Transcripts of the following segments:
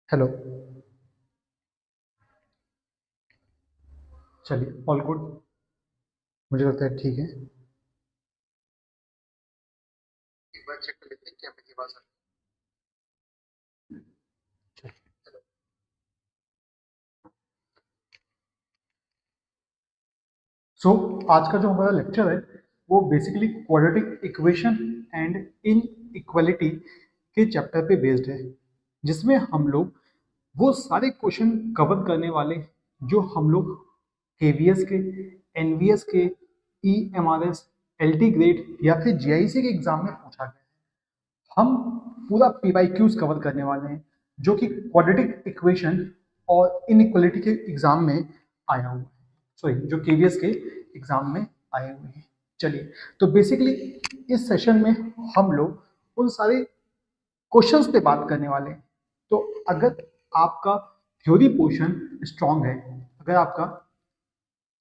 Hello. चलिए, all good. मुझे लगता है ठीक है। एक बार चेक कर लेते हैं क्या मेरी आवाज आ रही है। सो आज का जो हमारा लेक्चर है वो basically quadratic equation and in equality के चैप्टर पे बेस्ड है, जिसमें हम लोग वो सारे क्वेश्चन कवर करने वाले जो हम लोग केवीएस के, एनवीएस के, ईएमआरएस, एलटी ग्रेड या फिर जीआईसी के एग्जाम में पूछा गया है। हम पूरा पीवाईक्यूज कवर करने वाले हैं जो कि क्वाड्रेटिक इक्वेशन और इनइक्वालिटी के एग्जाम में आया हुआ है, सॉरी जो केवीएस के एग्जाम में आए हुए हैं। चलिए, तो बेसिकली इस सेशन में हम लोग उन सारे क्वेश्चंस पे बात करने वाले हैं। तो अगर आपका थ्योरी पोर्शन स्ट्रांग है, अगर आपका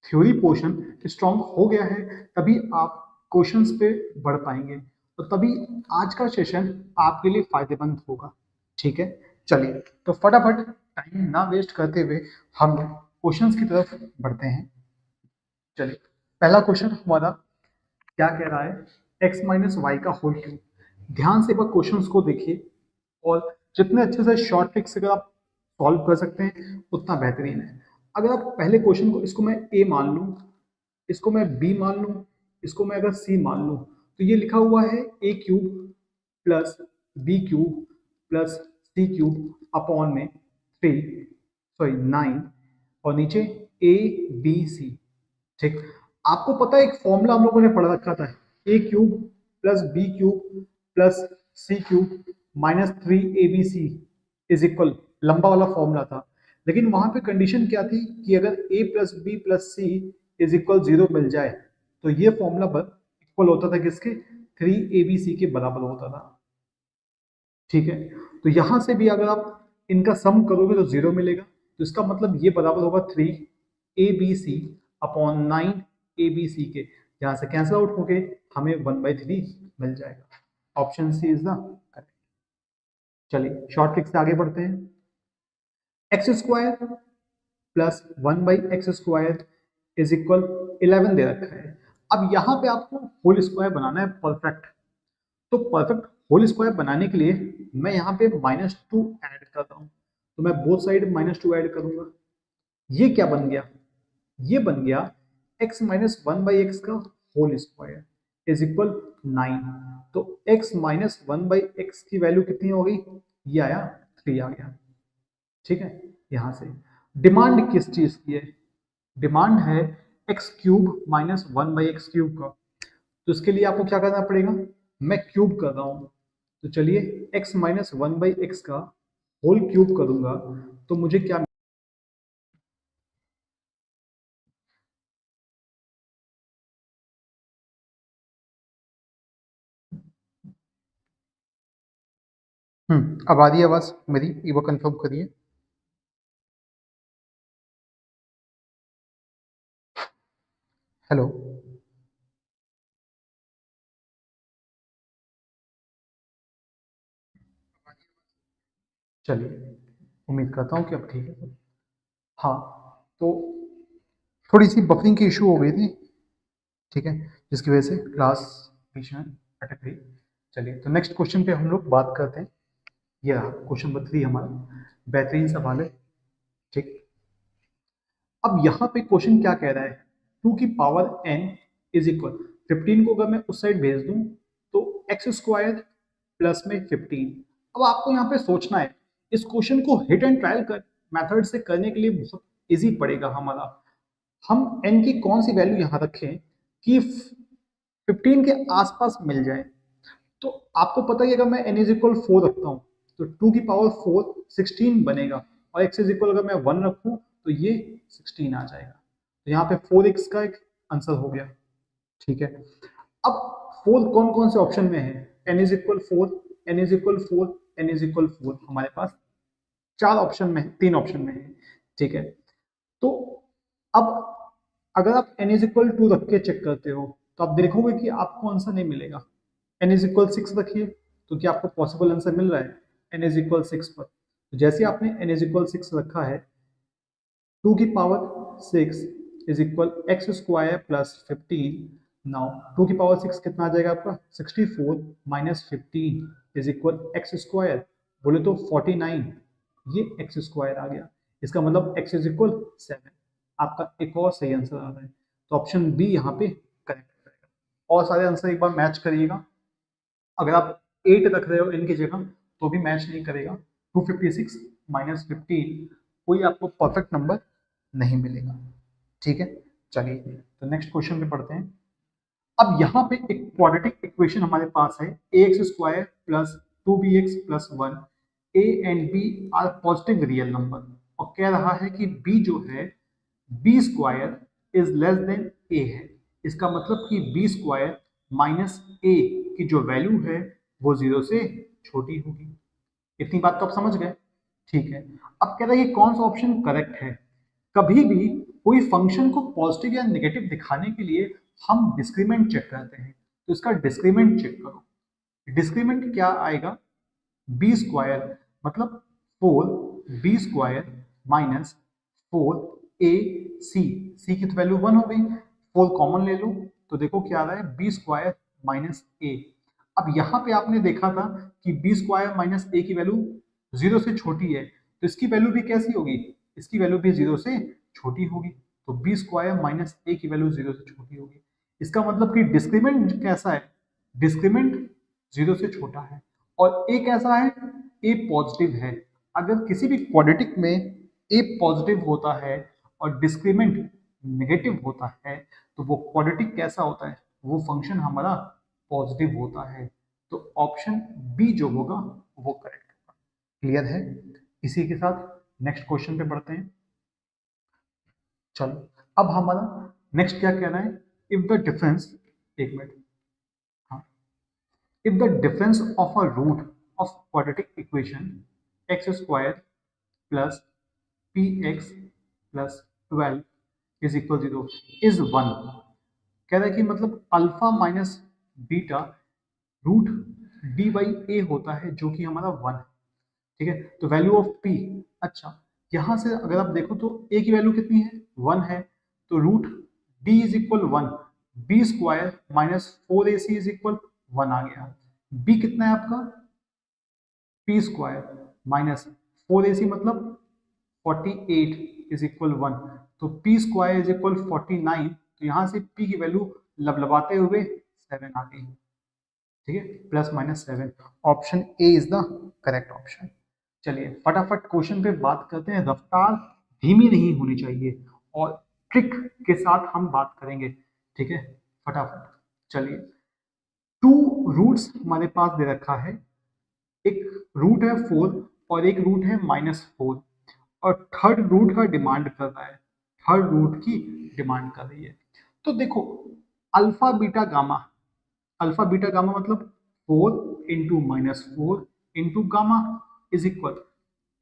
थ्योरी पोर्शन स्ट्रांग हो गया है, तभी आप क्वेश्चंस पे बढ़ पाएंगे, तो तभी आज का सेशन आपके लिए फायदेमंद होगा। ठीक है, चलिए तो फटाफट टाइम ना वेस्ट करते हुए हम क्वेश्चंस की तरफ बढ़ते हैं। चलिए, पहला क्वेश्चन हमारा क्या कह रहा है, एक्स माइनस वाई का होल क्यूब। ध्यान से वह क्वेश्चंस को देखिए और जितने अच्छे से शॉर्ट ट्रिक से अगर आप सॉल्व कर सकते हैं उतना बेहतरीन है। अगर आप पहले क्वेश्चन को, इसको मैं ए मान लूं, इसको मैं बी मान लूं, इसको मैं अगर सी मान लूं, तो ये लिखा हुआ है A cube plus B cube plus C cube upon में 9 और नीचे ए बी सी। ठीक, आपको पता है एक फॉर्मूला हम लोगों ने पढ़ रखा था, A cube plus B cube plus C cube minus 3 ABC is equal, लंबा वाला फॉर्मूला था। लेकिन वहां पे कंडीशन क्या थी कि अगर A plus B plus C is equal 0 मिल जाए तो ये फॉर्मूला पर इक्वल होता था किसके, 3ABC के बराबर होता था। ठीक है, तो यहां से भी अगर आप इनका सम करोगे तो 0 मिलेगा, तो इसका मतलब ये बराबर होगा 3ABC अपॉन 9ABC के। यहां से कैंसिल आउट होके हमें 1/3 मिल जाएगा। Option C is the correct. चलिए शॉर्ट ट्रिक से आगे बढ़ते हैं। X square plus 1/x² is equal 11 दे रखा है। अब यहाँ पे आपको होल स्क्वायर बनाना है परफेक्ट। तो परफेक्ट होल स्क्वायर बनाने के लिए मैं यहाँ पे -2 ऐड कर रहा हूँ, तो मैं बोथ साइड -2 ऐड करूंगा। ये क्या बन गया, ये बन गया x माइनस 1/x का होल स्क्वायर इज इक्वल 9। तो x माइनस 1/x की वैल्यू कितनी हो गई, ये आया 3 आ गया। ठीक है, यहां से डिमांड किस चीज की है, डिमांड है एक्स क्यूब माइनस 1/x³ का। तो इसके लिए आपको क्या करना पड़ेगा, मैं क्यूब कर रहा हूं, तो चलिए x माइनस 1/x का होल क्यूब करूंगा तो मुझे क्या, अब आ रही है आवाज मेरी, ये वो कंफर्म करिए। हेलो। चलिए, उम्मीद करता हूँ कि अब ठीक है। हाँ, तो थोड़ी सी बफरिंग की इशू हो गई थी। ठीक है, जिसकी वजह से क्लास बीच में अटक गई। चलिए, तो नेक्स्ट क्वेश्चन पे हम लोग बात करते हैं। ये रहा क्वेश्चन नंबर 3 हमारा, बेहतरीन सवाल है। ठीक, अब यहाँ पे क्वेश्चन क्या कह रहा है, 2 की पावर n इज इक्वल 15 को अगर मैं उस साइड भेज दूं तो x² प्लस में 15। अब आपको यहाँ पे सोचना है, इस क्वेश्चन को हिट एंड ट्रायल कर मेथड से करने के लिए बहुत इजी पड़ेगा हमारा। हम n की कौन सी वैल्यू यहाँ रखें कि 15 के आसपास मिल जाए। तो आपको पता ही, अगर मैं n इज इक्वल 4 रखता हूँ तो 2 की पावर 4 16 बनेगा, और x इज इक्वल अगर मैं 1 रखूँ तो ये 16 आ जाएगा। तो यहाँ पे 4x का एक आंसर हो गया। ठीक है, अब 4 कौन कौन से ऑप्शन में है, n is equal 4, n is equal 4, n is equal 4 हमारे पास 4 ऑप्शन में, 3 ऑप्शन में है। ठीक है, तो अब अगर आप n इज इक्वल 2 रख के चेक करते हो तो आप देखोगे कि आपको आंसर नहीं मिलेगा। n इज इक्वल 6 रखिए, तो क्या आपको पॉसिबल आंसर मिल रहा है n इज इक्वल 6 पर, तो जैसे आपने n इज इक्वल 6 रखा है, 2 की power 6 is equal x square plus 15। Now 2 की पावर 6 कितना आ जाएगा आपका 64 minus 15 is equal x square, बोले तो 49, ये एक्स स्क्वायर आ गया। इसका मतलब एक्स इज इक्वल 7। आपका एक और सही आंसर आ रहा है, तो ऑप्शन बी यहाँ पे करेक्ट हो जाएगा। और सारे आंसर एक बार मैच करिएगा। अगर आप 8 रख रहे हो इनकी जगह तो भी मैच नहीं करेगा। 256 माइनस 15 कोई आपको परफेक्ट नंबर नहीं मिलेगा। ठीक है, चलिए तो नेक्स्ट क्वेश्चन पे पढ़ते हैं। अब यहाँ पे एक क्वाड्रेटिक इक्वेशन हमारे पास है, ax square plus 2bx plus 1, a and b are positive real number, और कह रहा है कि b जो है b square is less than a है। इसका मतलब कि b स्क्वायर माइनस a की जो वैल्यू है वो 0 से छोटी होगी। इतनी बात तो आप समझ गए। ठीक है, अब कह रहा है कि कौन सा ऑप्शन करेक्ट है। कभी भी कोई फंक्शन को पॉजिटिव या नेगेटिव दिखाने के लिए हम डिस्क्रीमेंट चेक करते हैं, तो इसका डिस्क्रीमेंट चेक करो। डिस्क्रीमेंट क्या आएगा, बी स्क्वायर मतलब 4b स्क्वायर माइनस 4ac, सी की तो वैल्यू 1 हो गई, 4 कॉमन ले लो तो देखो क्या आ रहा है बी स्क्वायर माइनस ए। अब यहाँ पे आपने देखा था कि बी स्क्वायर माइनस ए की वैल्यू 0 से छोटी है, तो इसकी वैल्यू भी कैसी होगी, इसकी वैल्यू भी 0 से छोटी होगी। तो बी स्क्वायर माइनस ए की वैल्यू 0 से छोटी होगी। इसका मतलब कि डिस्क्रीमेंट कैसा है, डिस्क्रीमेंट 0 से छोटा है। और ए कैसा है, ए पॉजिटिव है। अगर किसी भी क्वाड्रेटिक में ए पॉजिटिव होता है और डिस्क्रीमेंट नेगेटिव होता है तो वो क्वाड्रेटिक कैसा होता है, वो फंक्शन हमारा पॉजिटिव होता है। तो ऑप्शन बी जो होगा वो करेक्ट होगा। क्लियर है। इसी के साथ नेक्स्ट क्वेश्चन पे बढ़ते हैं। चलो अब हमारा नेक्स्ट क्या कहना है, इफ द डिफरेंस, एक मिनट, हाँ, if the difference of a root of quadratic equation x square plus px plus 12 is equal 0 is 1, कह रहा है कि मतलब alpha minus beta root D by A होता है जो कि हमारा 1 है। ठीक है, तो वैल्यू ऑफ पी, अच्छा यहां से अगर आप देखो तो ए की वैल्यू कितनी है 1 है, तो root D is equal 1, B square minus 4ac is equal 1 आ गया। बी कितना है आपका पी स्क्वायर माइनस 4ac मतलब 48 इज इक्वल 1, तो पी स्क्वायर इज इक्वल 49, तो यहां से पी की वैल्यू लबलबाते हुए 7 आ गई। ठीक है, plus minus 7, option A is the correct option. चलिए फटाफट क्वेश्चन पे बात करते हैं। रफ्तार धीमी नहीं होनी चाहिए और ट्रिक के साथ हम बात करेंगे। ठीक है, फटाफट चलिए। टू रूट्स हमारे पास दे रखा है, एक रूट है 4 और एक रूट है -4, और थर्ड रूट का डिमांड कर रहा है, थर्ड रूट की डिमांड कर रही है। तो देखो alpha beta gamma, alpha beta gamma मतलब 4 into -4 into gamma is equal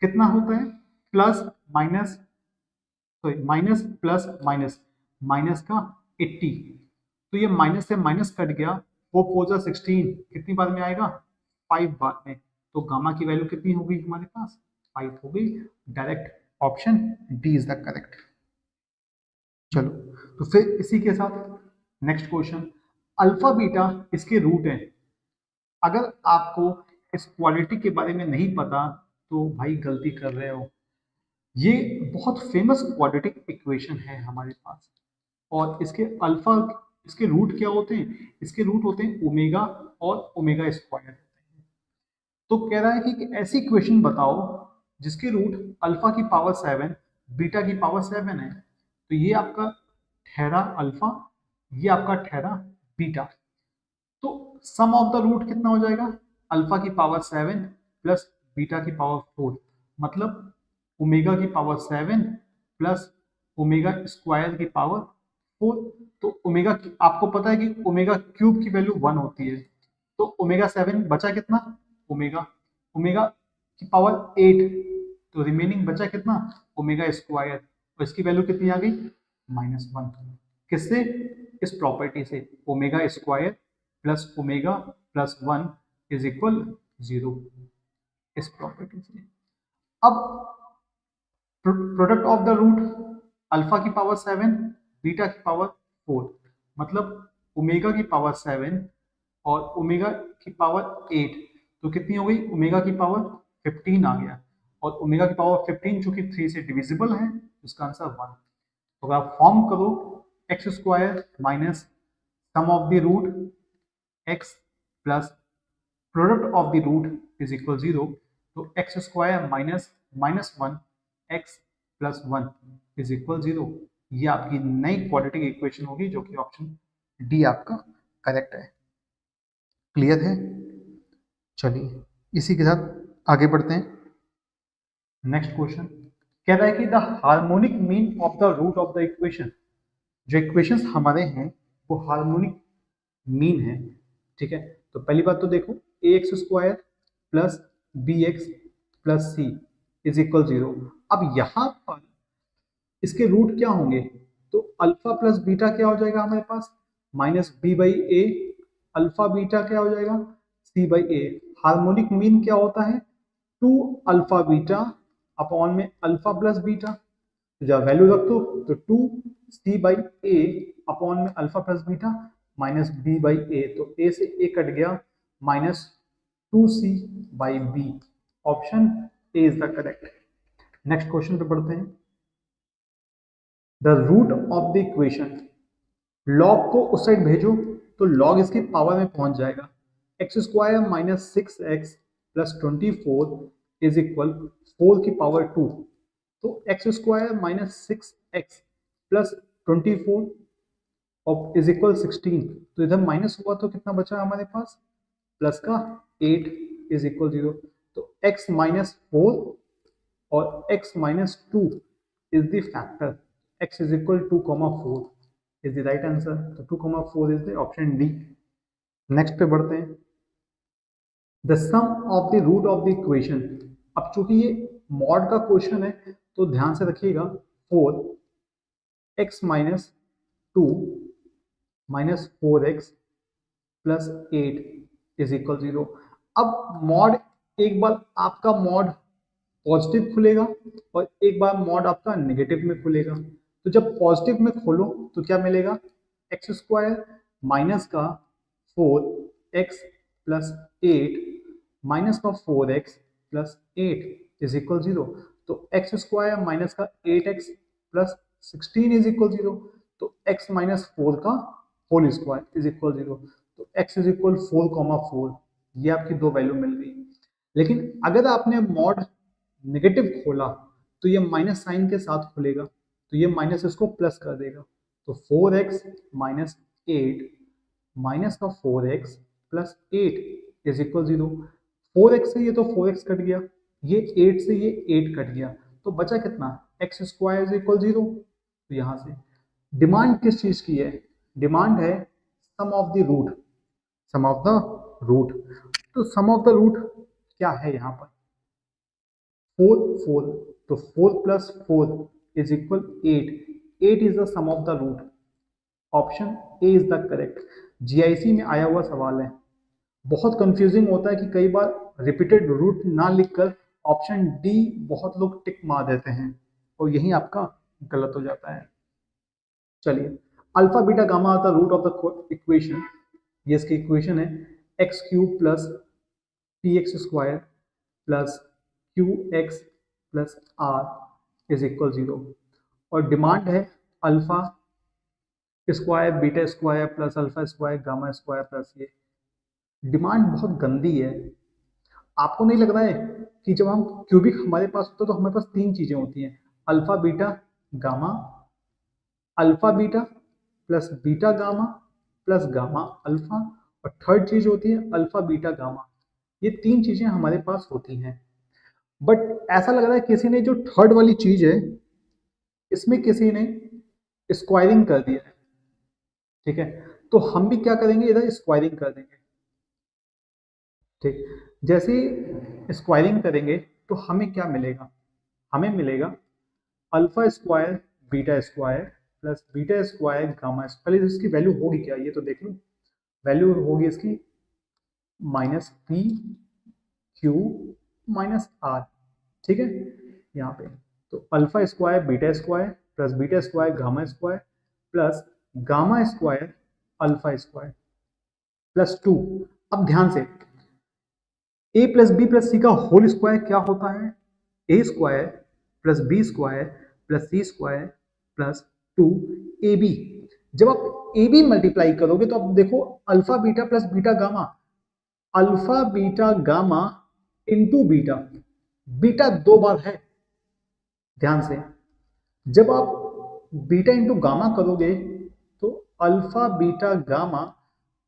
कितना होता है, plus minus, sorry minus plus minus, minus का 80, तो ये माइनस से माइनस कट गया, 4 4 जा 16 कितनी बार में आएगा 5 बार में, तो गामा की वैल्यू कितनी हो गई हमारे पास 5 हो गई। Direct option D is the correct. चलो तो फिर इसी के साथ नेक्स्ट क्वेश्चन, अल्फा बीटा इसके रूट है। अगर आपको इस क्वालिटी के बारे में नहीं पता तो भाई गलती कर रहे हो। ये बहुत फेमस क्वाड्रेटिक इक्वेशन है हमारे पास, और इसके अल्फा, इसके रूट क्या होते हैं, इसके रूट होते हैं ओमेगा और ओमेगा स्क्वायर। तो कह रहा है कि ऐसी इक्वेशन बताओ जिसके रूट अल्फा की पावर 7 बीटा की पावर 7 है। तो ये आपका ठहरा अल्फा, ये आपका ठहरा बीटा, तो सम ऑफ द रूट कितना हो जाएगा, अल्फा की पावर 7 प्लस बीटा की पावर 4, मतलब ओमेगा की पावर 7 प्लस ओमेगा स्क्वायर की पावर 4। तो ओमेगा, आपको पता है कि ओमेगा क्यूब की वैल्यू 1 होती है, तो ओमेगा 7 बचा कितना, ओमेगा, ओमेगा की पावर 8, तो रिमेनिंग बचा कितना ओमेगा स्क्वायर, तो इसकी वैल्यू कितनी आ गई -1। किससे, इस प्रॉपर्टी से, omega square plus omega plus 1 is equal 0, इस प्रॉपर्टी से। अब product of the root alpha की पावर 7 बीटा की पावर 4, मतलब ओमेगा की पावर 7 और ओमेगा की पावर 8, तो कितनी हो गई? ओमेगा की पावर 15 आ गया, और ओमेगा की पावर 15 चूंकि 3 से डिविजिबल है, उसका आंसर 1। तो अगर आप फॉर्म करो x square minus sum of the root x plus product of the root is equal 0, तो x square minus minus 1 x plus 1 is equal 0। ये आपकी नई क्वाड्रेटिक इक्वेशन होगी, जो कि ऑप्शन डी आपका करेक्ट है। क्लियर है? चलिए इसी के साथ आगे बढ़ते हैं। नेक्स्ट क्वेश्चन कह रहा है कि the harmonic mean of the root of the equation. जो इक्वेशंस हमारे हैं वो हार्मोनिक मीन है, ठीक है। तो पहली बात तो देखो, A x square plus B x plus C is equal 0। अब यहां पर इसके रूट क्या होंगे? तो अल्फा प्लस बीटा क्या हो जाएगा हमारे पास? Minus B by A. Alpha beta क्या हो जाएगा? C by A. Harmonic mean क्या होता है? 2 अल्फा बीटा अपॉन में अल्फा प्लस बीटा। तो जब वैल्यू रख दो तो 2 सी बाई ए अपॉन में alpha plus beta minus B by A, तो ए से ए कट गया, minus 2c by B. Option A is the correct. Next question पे पढ़ते हैं। The root of the equation, log को उस side भेजो तो लॉग इसकी पावर में पहुंच जाएगा। X square minus 6x plus 24 is equal 4 की पावर 2। तो x square minus 6x plus 24 और इज इक्वल 16, तो इधर माइनस हुआ तो कितना बचा हमारे पास? प्लस का 8 इज इक्वल 0। तो x माइनस 4 और x minus 2 is the factor. x is equal 2,4 is the right answer. तो 2,4 is the option D. Next पे बढ़ते हैं। The sum of the root of the equation. अब चूंकि ये मॉड का क्वेश्चन है तो ध्यान से रखिएगा। 4x minus 2 minus 4x plus 8 is equal 0। अब मॉड, एक बार आपका मॉड पॉजिटिव खुलेगा और एक बार मॉड आपका नेगेटिव में खुलेगा। तो जब पॉजिटिव में खोलो तो क्या मिलेगा? एक्स स्क्वायर माइनस का 4x प्लस 8 माइनस का 4x प्लस 8 इज इक्वल 0। तो एक्स स्क्वायर माइनस का 8x प्लस 16 इज इक्वल 0। तो x माइनस 4 का होल स्क्वायर इज इक्वल 0। तो x इज इक्वल 4,4। ये आपकी दो वैल्यू मिल गई। लेकिन अगर आपने मॉड नेगेटिव खोला तो ये माइनस साइन के साथ खुलेगा, तो ये माइनस इसको प्लस कर देगा। तो 4x माइनस 8 माइनस का 4x plus 8 is equal 0। 4x से ये तो 4x कट गया, ये 8 से ये 8 कट गया, तो बचा कितना? X square is equal 0। तो यहां से डिमांड किस चीज की है? डिमांड है sum of the root. Sum of the root, तो सम ऑफ द रूट क्या है यहाँ पर? 4 तो 4 plus 4 is equal 8। 8 is the sum of the root. Option A is the correct. GIC में आया हुआ सवाल है, बहुत कंफ्यूजिंग होता है कि कई बार रिपीटेड रूट ना लिखकर ऑप्शन डी बहुत लोग टिक मार देते हैं और यही आपका गलत हो जाता है। चलिए, alpha beta gamma the root of the equation. ये इसकी इक्वेशन है x cube plus P x square plus Q x plus R is equal 0। और डिमांड है alpha square beta square plus alpha square gamma square plus ये। Demand बहुत गंदी है। आपको नहीं लग रहा है कि जब हम क्यूबिक हमारे पास होता है तो हमारे पास तीन चीजें होती हैं, alpha beta gamma, alpha beta plus beta gamma plus gamma alpha, और थर्ड चीज होती है अल्फा बीटा गामा। ये तीन चीजें हमारे पास होती हैं। बट ऐसा लग रहा है किसी ने जो थर्ड वाली चीज है इसमें किसी ने स्क्वायरिंग कर दिया है, ठीक है। तो हम भी क्या करेंगे, इधर स्क्वायरिंग कर देंगे, ठीक। जैसे स्क्वायरिंग करेंगे तो हमें क्या मिलेगा? हमें मिलेगा alpha square beta square plus beta square gamma square. पहले इसकी वैल्यू होगी क्या ये तो देख लो। वैल्यू होगी इसकी minus P Q minus R. ठीक है, यहाँ पे तो alpha square beta square plus beta square gamma square plus gamma square alpha square plus 2। अब ध्यान से a plus B plus C का होल स्क्वायर क्या होता है? A square plus B square plus C square plus 2 A B. जब आप A B multiply करोगे तो आप देखो alpha beta plus beta gamma, alpha beta gamma into beta, beta 2 बार है। ध्यान से जब आप बीटा इंटू गामा करोगे तो अल्फा बीटा गामा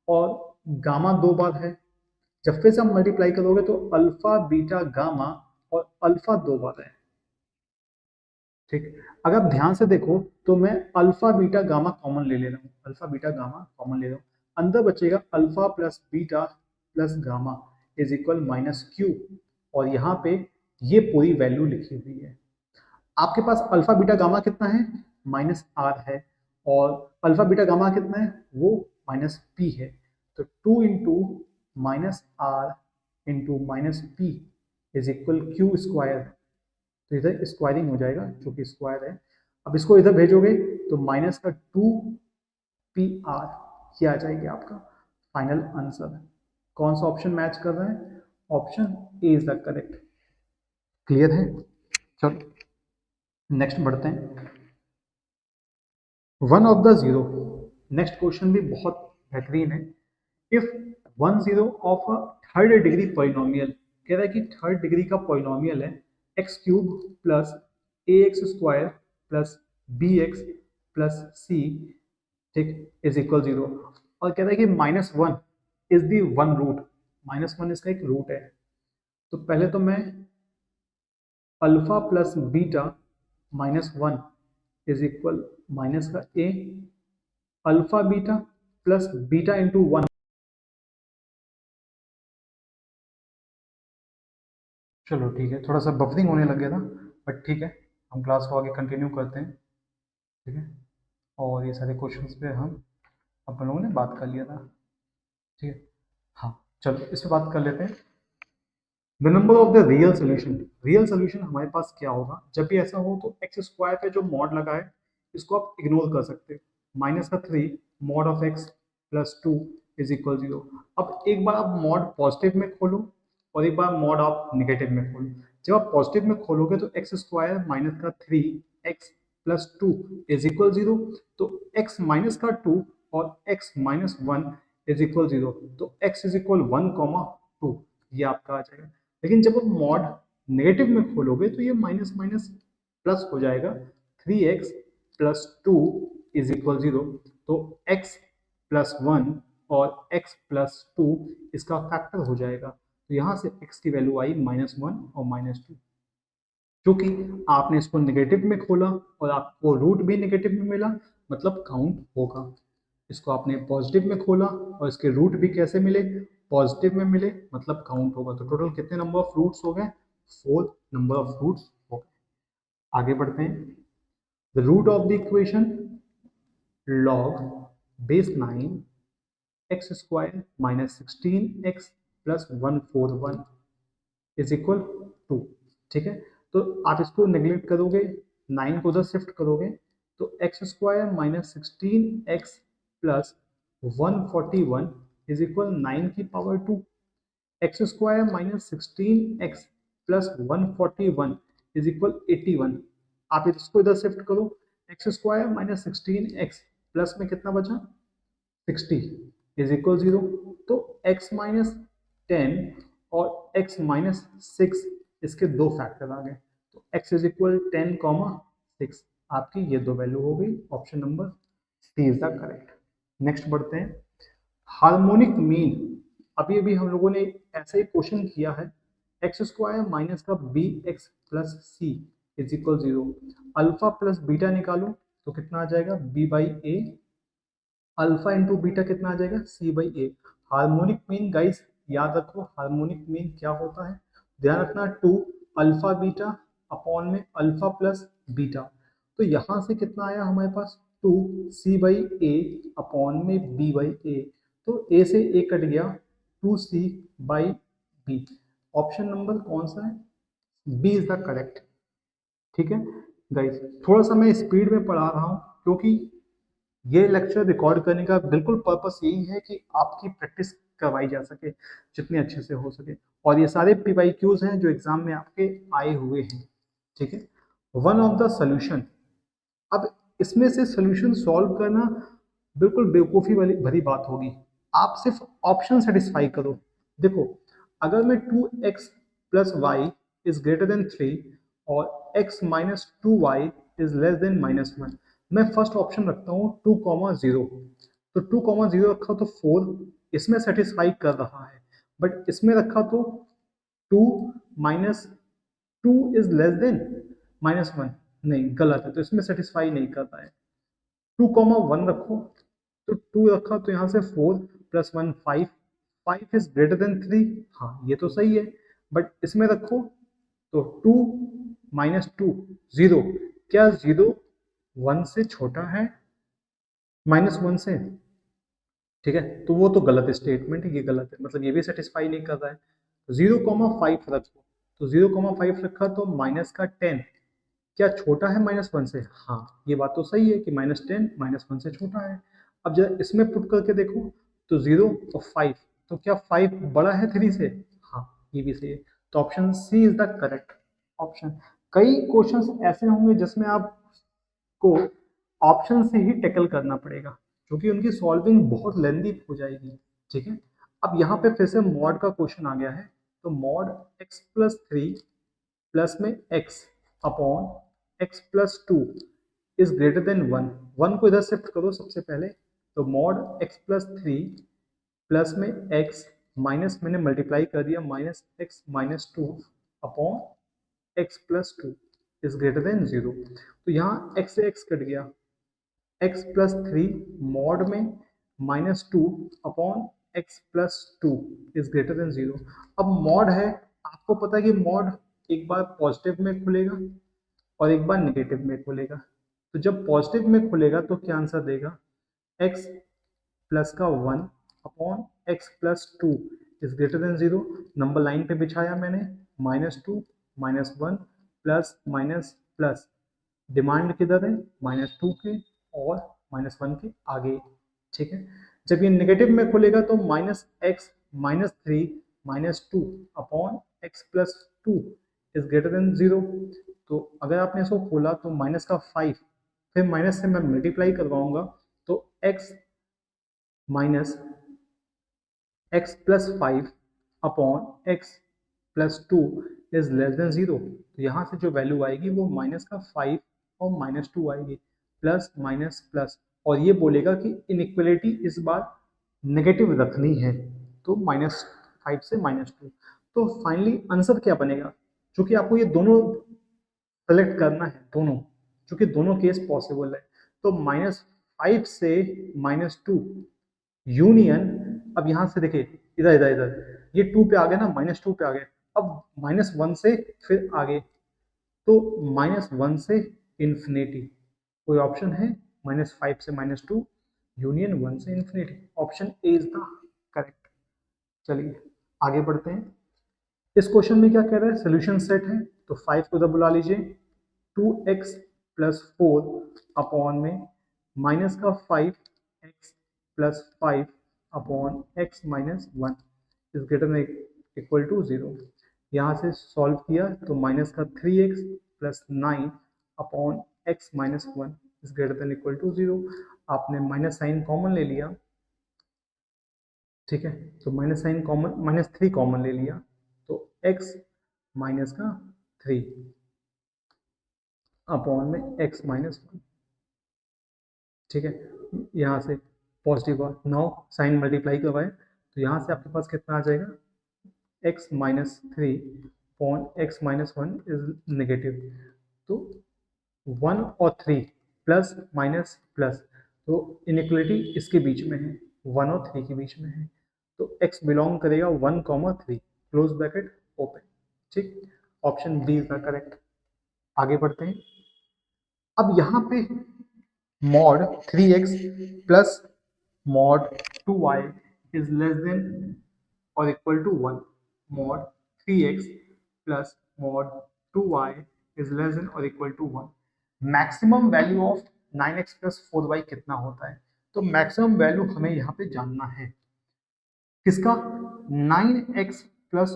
और गामा 2 बार है। जब फिर से हम मल्टीप्लाई करोगे तो अल्फा बीटा गामा और अल्फा 2 बार है। ठीक, अगर आप ध्यान से देखो तो मैं अल्फा बीटा गामा कॉमन ले रहा हूं, अल्फा बीटा गामा कॉमन ले रहा हूं, अंदर बचेगा alpha plus beta plus gamma is equal minus Q, और यहाँ पे ये पूरी वैल्यू लिखी हुई है। आपके पास अल्फा बीटा गामा कितना है? माइनस आर है, और अल्फा बीटा गामा कितना है? वो माइनस पी है। तो 2 into minus R into minus P is equal Q square. तो इधर स्क्वायरिंग हो जाएगा जो कि स्क्वायर है। अब इसको इधर भेजोगे तो माइनस का 2 पी आर, ये आ जाएगी आपका फाइनल आंसर। कौन सा ऑप्शन मैच कर रहा है? Option A is the correct. Clear है? चलो नेक्स्ट बढ़ते हैं। One of the zero, next question भी बहुत बेहतरीन है। If 1 zero of a third degree polynomial, कह रहा है कि थर्ड डिग्री का पॉलिनोमियल है x cube plus A x square plus B x plus C, ठीक, इज इक्वल 0, और कह रहा है कि -1 इज दी वन रूट, -1 इसका एक रूट है। तो पहले तो मैं alpha plus beta -1 is equal minus का A alpha beta plus beta into 1। चलो ठीक है, थोड़ा सा बफरिंग होने लग गया था, बट ठीक है, हम क्लास को आगे कंटिन्यू करते हैं। ठीक है, और ये सारे क्वेश्चंस पे हम अपन लोगों ने बात कर लिया था। ठीक है, हाँ चलो इस पर बात कर लेते हैं। The number of the real solution, real solution हमारे पास क्या होगा? जब भी ऐसा हो तो एक्स स्क्वायर पे जो मॉड लगा है इसको आप इग्नोर कर सकते हो। माइनस का 3 mod of x plus 2 is equal 0। अब एक बार आप मॉड पॉजिटिव में खोलो और एक बार मॉड आप निगेटिव में खोलो। जब आप पॉजिटिव में खोलोगे तो एक्स स्क्वायर माइनस का 3 एक्स प्लस 2 इज इक्वल 0। तो एक्स माइनस का 2 और एक्स माइनस 1 इज इक्वल 0, तो एक्स इज इक्वल 1,2, ये आपका आ जाएगा। लेकिन जब आप मॉड नेगेटिव में खोलोगे तो ये माइनस माइनस प्लस हो जाएगा, 3x प्लस 2 इज इक्वल 0। तो x प्लस 1 और x प्लस 2 इसका फैक्टर हो जाएगा। तो यहाँ से x की वैल्यू आई -1 और -2, क्योंकि आपने इसको नेगेटिव में खोला और आपको रूट भी नेगेटिव में मिला, मतलब काउंट होगा। इसको आपने पॉजिटिव में खोला और इसके रूट भी कैसे मिले? पॉजिटिव में मिले, मतलब काउंट होगा। तो टोटल कितने नंबर ऑफ रूट्स हो गए? 4 नंबर ऑफ रूट्स हो गए। आगे बढ़ते हैं। The root of the equation log base 9 x square minus 16x plus 141 is equal 2। ठीक है, तो आप इसको नेग्लेक्ट करोगे, 9 को उधर शिफ्ट करोगे तो x square minus 16x plus 141 is equal 9 की power 2। X square minus 16x plus 141 is equal 81। आप इसको इधर शिफ्ट करो, x square minus 16x plus में कितना बचा? 60 इज इक्वल 0। तो x माइनस 10 और x माइनस 6 इसके दो फैक्टर आ गए। तो x इज इक्वल 10, 6, आपकी ये दो वैल्यू हो गई। Option number C is the correct. Next बढ़ते हैं। हार्मोनिक मीन, अभी अभी हम लोगों ने ऐसा ही क्वेश्चन किया है। एक्स स्क्वायर माइनस का B x plus C is equal 0। Alpha plus beta निकालो तो कितना आ जाएगा? B by A. Alpha into beta कितना आ जाएगा? C by A. Harmonic mean guys याद रखो, हार्मोनिक मीन क्या होता है? ध्यान रखना, 2 अल्फा बीटा अपॉन में अल्फा प्लस बीटा। तो यहाँ से कितना आया हमारे पास? 2 सी बाई ए अपॉन में बी बाई ए। तो ए से ए कट गया, 2 C by B. Option number कौन सा है? B is the correct. ठीक है गाइस, थोड़ा सा मैं स्पीड में पढ़ा रहा हूँ क्योंकि ये लेक्चर रिकॉर्ड करने का बिल्कुल पर्पस यही है कि आपकी प्रैक्टिस करवाई जा सके जितने अच्छे से हो सके। और ये सारे PYQs हैं जो एग्जाम में आपके आए हुए हैं। ठीक है, वन ऑफ द सोल्यूशन। अब इसमें से सोल्यूशन सॉल्व करना बिल्कुल बेवकूफ़ी वाली भरी बात होगी। आप सिर्फ ऑप्शन सेटिस्फाई करो। देखो, अगर मैं 2x plus Y is greater than 3 और x minus 2y is less than -1, मैं फर्स्ट ऑप्शन रखता हूँ 2,0। तो 2,0 रखा तो 4 इसमें सेटिस्फाई कर रहा है, बट इसमें रखा तो 2 माइनस 2 इज लेस देन -1, नहीं गलत है, तो इसमें सेटिस्फाई नहीं करता है। 2,1 रखो, तो 2 रखा तो यहाँ से 4 प्लस 1 5, 5 इज ग्रेटर देन 3, हाँ ये तो सही है। बट इसमें रखो तो 2 माइनस 2 0, क्या 0 1 से छोटा है -1 से? ठीक है, तो वो तो गलत स्टेटमेंट है, ये गलत है, मतलब ये भी सेटिस्फाई नहीं कर रहा है। तो 0,5 रखो, तो 0,5 रखा तो -10, क्या छोटा है -1 से? हाँ ये बात तो सही है कि -10 -1 से छोटा है। अब जरा इसमें पुट करके देखो, तो 0 और 5, तो क्या 5 बड़ा है 3 से? हाँ ये भी सही है। तो option C is the correct option. कई क्वेश्चंस ऐसे होंगे जिसमें आपको ऑप्शन से ही टैकल करना पड़ेगा क्योंकि उनकी सॉल्विंग बहुत लेंदी हो जाएगी। ठीक है, अब यहाँ पे फिर से मॉड का क्वेश्चन आ गया है। तो मॉड x प्लस 3 प्लस में x upon x plus 2 is greater then 1, 1 को इधर शिफ्ट करो सबसे पहले। तो मॉड x प्लस 3 प्लस में x माइनस मैंने मल्टीप्लाई कर दिया minus x minus 2 upon x plus 2 is greater then 0। तो यहाँ x से x कट गया, x प्लस 3 मॉड में -2 upon x plus 2 is greater then 0। अब मॉड है, आपको पता है कि मॉड एक बार पॉजिटिव में खुलेगा और एक बार नेगेटिव में खुलेगा। तो जब पॉजिटिव में खुलेगा तो क्या आंसर देगा? x प्लस का 1 upon x plus 2 is greater then 0। Number line पे बिछाया मैंने, -2 -1 प्लस माइनस प्लस, डिमांड किधर है? -2 के और -1 के आगे। ठीक है, जब ये नेगेटिव में खुलेगा तो -x -3 -2 upon x plus 2 is greater then 0। तो अगर आपने इसको खोला तो माइनस का 5, फिर माइनस से मैं मल्टीप्लाई करवाऊंगा, तो x minus x plus 5 upon x plus 2 is less then 0। तो यहाँ से जो वैल्यू आएगी वो माइनस का 5 और -2 आएगी, प्लस माइनस प्लस, और ये बोलेगा कि इनइक्वलिटी इस बार नेगेटिव रखनी है, तो -5 से -2। तो फाइनली आंसर क्या बनेगा? क्योंकि आपको ये दोनों सेलेक्ट करना है, दोनों, क्योंकि दोनों केस पॉसिबल है। तो -5 से -2 यूनियन, अब यहां से देखिए इधर इधर इधर ये 2 पे आ गया ना, -2 पे आ गए, अब -1 से फिर आगे, तो -1 से इंफिनिटी, कोई ऑप्शन है? -5 से -2 यूनियन 1 से infinity, option A is the correct. चलिए आगे बढ़ते हैं। इस क्वेश्चन में क्या कह रहा है? सोल्यूशन सेट है, तो 5 को उधर बुला लीजिए, 2x प्लस 4 अपॉन में माइनस का 5x plus 5 upon x minus 1 is greater than equal to 0। यहाँ से सॉल्व किया तो माइनस का 3x plus 9 upon x minus 1 is greater than equal to 0। आपने माइनस साइन कॉमन ले लिया, ठीक है, तो माइनस साइन कॉमन, -3 कॉमन ले लिया, तो x माइनस का 3 अपॉन में x माइनस 1। ठीक है, यहाँ से पॉजिटिव हुआ, 9 साइन मल्टीप्लाई करवाए, तो यहाँ से आपके पास कितना आ जाएगा? x minus 3 upon x minus 1 is negative. तो 1 और 3 प्लस माइनस प्लस, तो इनइक्वलिटी इसके बीच में है, 1 और 3 के बीच में है, तो x बिलोंग करेगा 1,3 क्लोज ब्रैकेट ओपन। ठीक, option B is the correct. आगे बढ़ते हैं। अब यहाँ पे mod 3x plus mod 2y is less than और equal to 1, mod 3x plus mod 2y is less than और equal to 1। Maximum value of 9x plus 4y कितना होता है? तो मैक्सिमम वैल्यू हमें यहाँ पे जानना है किसका, 9x प्लस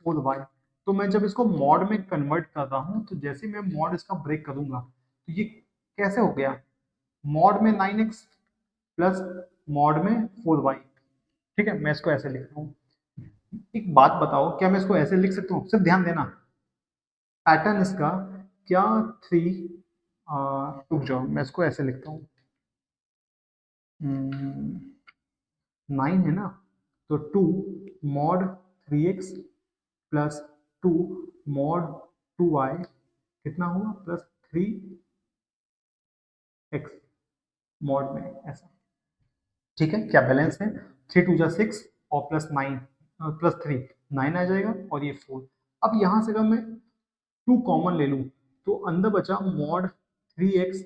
4y। तो मैं जब इसको मॉड में कन्वर्ट करता हूँ तो जैसे मैं मॉड इसका ब्रेक करूंगा तो ये कैसे हो गया, मॉड में 9x प्लस मॉड में 4y। ठीक है, मैं इसको ऐसे लिखता हूँ। एक बात बताओ, क्या मैं इसको ऐसे लिख सकता हूँ? सिर्फ ध्यान देना पैटर्न इसका, क्या 3, रुक जाओ मैं इसको ऐसे लिखता हूँ, 9 है ना, तो 2 mod 3x plus 2 mod 2y कितना हुआ, प्लस 3x मॉड में ऐसा। ठीक है, क्या बैलेंस है, 3 2 जा 6 और प्लस 9 प्लस 3 9 आ जाएगा और ये 4। अब यहाँ से अगर मैं 2 कॉमन ले लूँ तो अंदर बचा mod 3x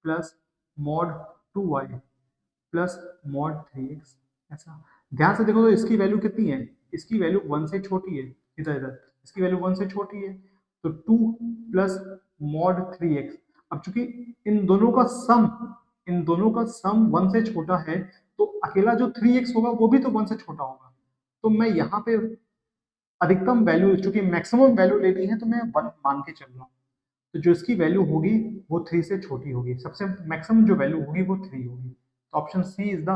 plus mod 2y plus mod 3x ऐसा। ध्यान से देखो तो इसकी वैल्यू कितनी है, इसकी वैल्यू 1 से छोटी है, इधर इधर इसकी वैल्यू 1 से छोटी है, तो 2 प्लस मॉड 3x। अब चूंकि इन दोनों का सम 1 से छोटा है तो अकेला जो 3x होगा वो भी तो 1 से छोटा होगा। तो मैं यहाँ पे अधिकतम वैल्यू, चूंकि मैक्सिमम वैल्यू लेनी है तो मैं 1 मान के चल रहा हूँ, तो जो इसकी वैल्यू होगी वो 3 से छोटी होगी, सबसे मैक्सिमम जो वैल्यू होगी वो 3 होगी। तो option C is the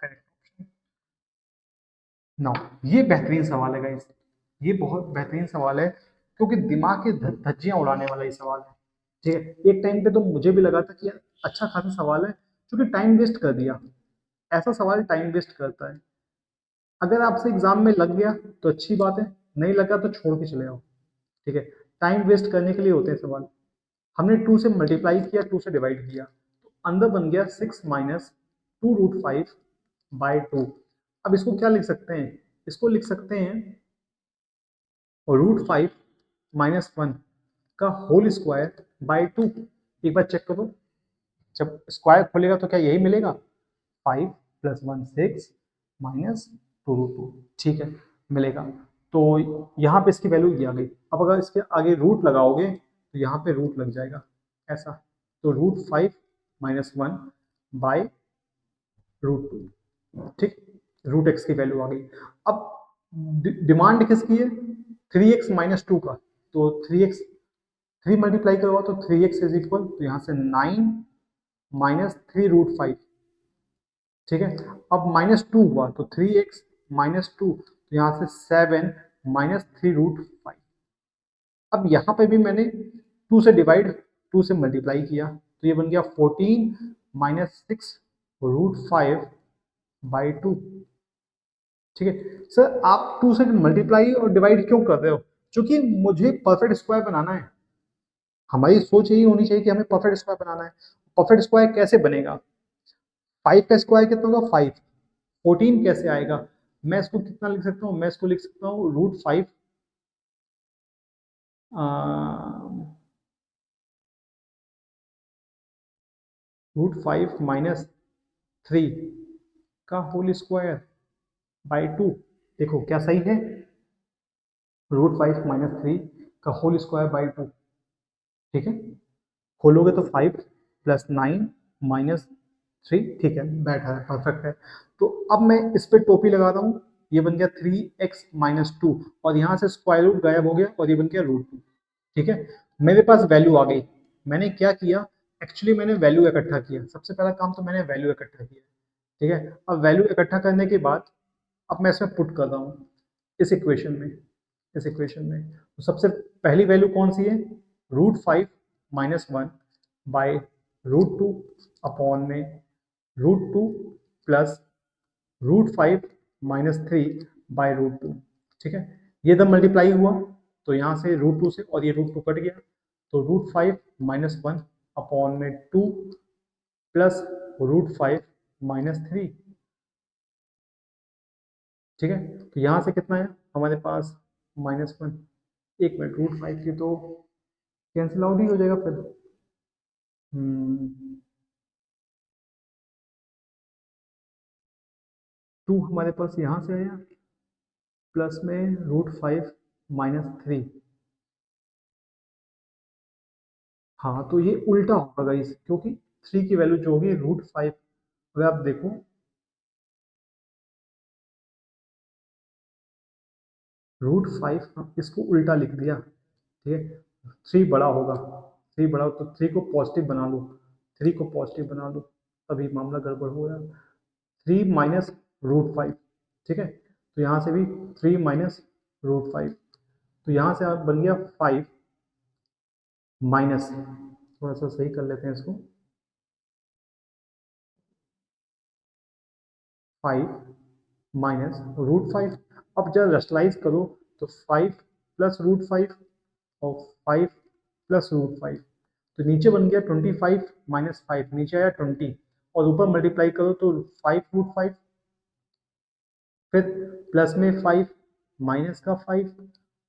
correct option. Now ये बेहतरीन सवाल है गाइस, ये बहुत बेहतरीन सवाल है क्योंकि दिमाग के धज्जियां उड़ाने वाला ये सवाल है। ठीक है, एक टाइम पे तो मुझे भी लगा था कि यार अच्छा खासा सवाल है, क्योंकि टाइम वेस्ट कर दिया, ऐसा सवाल टाइम वेस्ट करता है। अगर आपसे एग्जाम में लग गया तो अच्छी बात है, नहीं लगा तो छोड़ के चले जाओ। ठीक है, टाइम वेस्ट करने के लिए होते हैं सवाल। हमने 2 से मल्टीप्लाई किया, 2 से डिवाइड किया, तो अंदर बन गया 6 माइनस 2√5 बाई 2। अब इसको क्या लिख सकते हैं, इसको लिख सकते हैं √5 माइनस 1 का होल स्क्वायर बाई 2। एक बार चेक करो, जब स्क्वायर खोलेगा तो क्या यही मिलेगा, 5 प्लस 1 6 माइनस 2√2। ठीक है, मिलेगा। तो यहाँ पे इसकी वैल्यू ये आ गई। अब अगर इसके आगे रूट लगाओगे तो यहाँ पे रूट लग जाएगा ऐसा, तो √5 माइनस 1 बाई √2। ठीक, √x की वैल्यू आ गई। अब डिमांड किसकी है, 3x माइनस 2 का, तो 3x 3 मल्टीप्लाई करवा तो 3x इज इक्वल, तो यहाँ से 9 माइनस 3√5। ठीक है, अब माइनस 2 हुआ तो 3x माइनस 2, तो यहाँ से 7 माइनस 3√5। अब यहाँ पे भी मैंने 2 से डिवाइड 2 से मल्टीप्लाई किया तो ये बन गया 14 माइनस 6√5 बाई 2। ठीक है सर, आप 2 से मल्टीप्लाई और डिवाइड क्यों कर रहे हो, क्योंकि मुझे परफेक्ट स्क्वायर बनाना है। हमारी सोच यही होनी चाहिए कि हमें परफेक्ट स्क्वायर बनाना है। परफेक्ट स्क्वायर कैसे बनेगा, 5 का स्क्वायर कितना होगा 5, 14 कैसे आएगा, मैं इसको कितना लिख सकता हूँ, मैं इसको लिख सकता हूँ √5 √5 माइनस 3 का होल स्क्वायर बाई 2। देखो क्या सही है, √5 माइनस 3 का होल स्क्वायर बाई 2। ठीक है, खोलोगे तो 5 प्लस 9 माइनस 3। ठीक है, बैठा है, परफेक्ट है। तो अब मैं इस पे टोपी लगाता हूँ, ये बन गया 3x माइनस 2 और यहाँ से स्क्वायर रूट गायब हो गया और ये बन गया √2। ठीक है, मेरे पास वैल्यू आ गई। मैंने क्या किया, एक्चुअली मैंने वैल्यू इकट्ठा किया, सबसे पहला काम तो मैंने वैल्यू इकट्ठा किया। ठीक है, अब वैल्यू इकट्ठा करने के बाद अब मैं इसमें पुट कर रहा हूँ इस इक्वेशन में, इस इक्वेशन में तो सबसे पहली वैल्यू कौन सी है, √5 माइनस 1 बाई √2 अपॉन में √2 प्लस √5 माइनस 3 बाई √2। ठीक है, ये जब मल्टीप्लाई हुआ तो यहाँ से √2 से और ये √2 कट गया, तो √5 माइनस 1 अपॉन में 2 प्लस √5 माइनस 3। ठीक है, तो यहाँ से कितना है हमारे पास -1। एक मिनट, √5 की तो कैंसिल आउट ही हो जाएगा फिर। 2 हमारे पास यहाँ से आया प्लस में √5 माइनस 3। हाँ तो ये उल्टा होगा गाइस, क्योंकि 3 की वैल्यू जो होगी √5, अगर आप देखो √5, इसको उल्टा लिख दिया, ठीक है। 3 बड़ा होगा, 3 बड़ा हो तो 3 को पॉजिटिव बना लो, 3 को पॉजिटिव बना लो, तभी मामला गड़बड़ हो रहा है। 3 माइनस √5, ठीक है। तो यहाँ से भी 3 माइनस √5, तो यहाँ से आप बन गया 5 माइनस, थोड़ा सा सही कर लेते हैं इसको, 5 माइनस √5। अब जब रेशनलाइज करो तो 5 प्लस √5 और 5 प्लस √5, तो नीचे बन गया 25 माइनस 5, नीचे आया 20, और ऊपर मल्टीप्लाई करो तो 5 √5, फिर प्लस में 5 माइनस का 5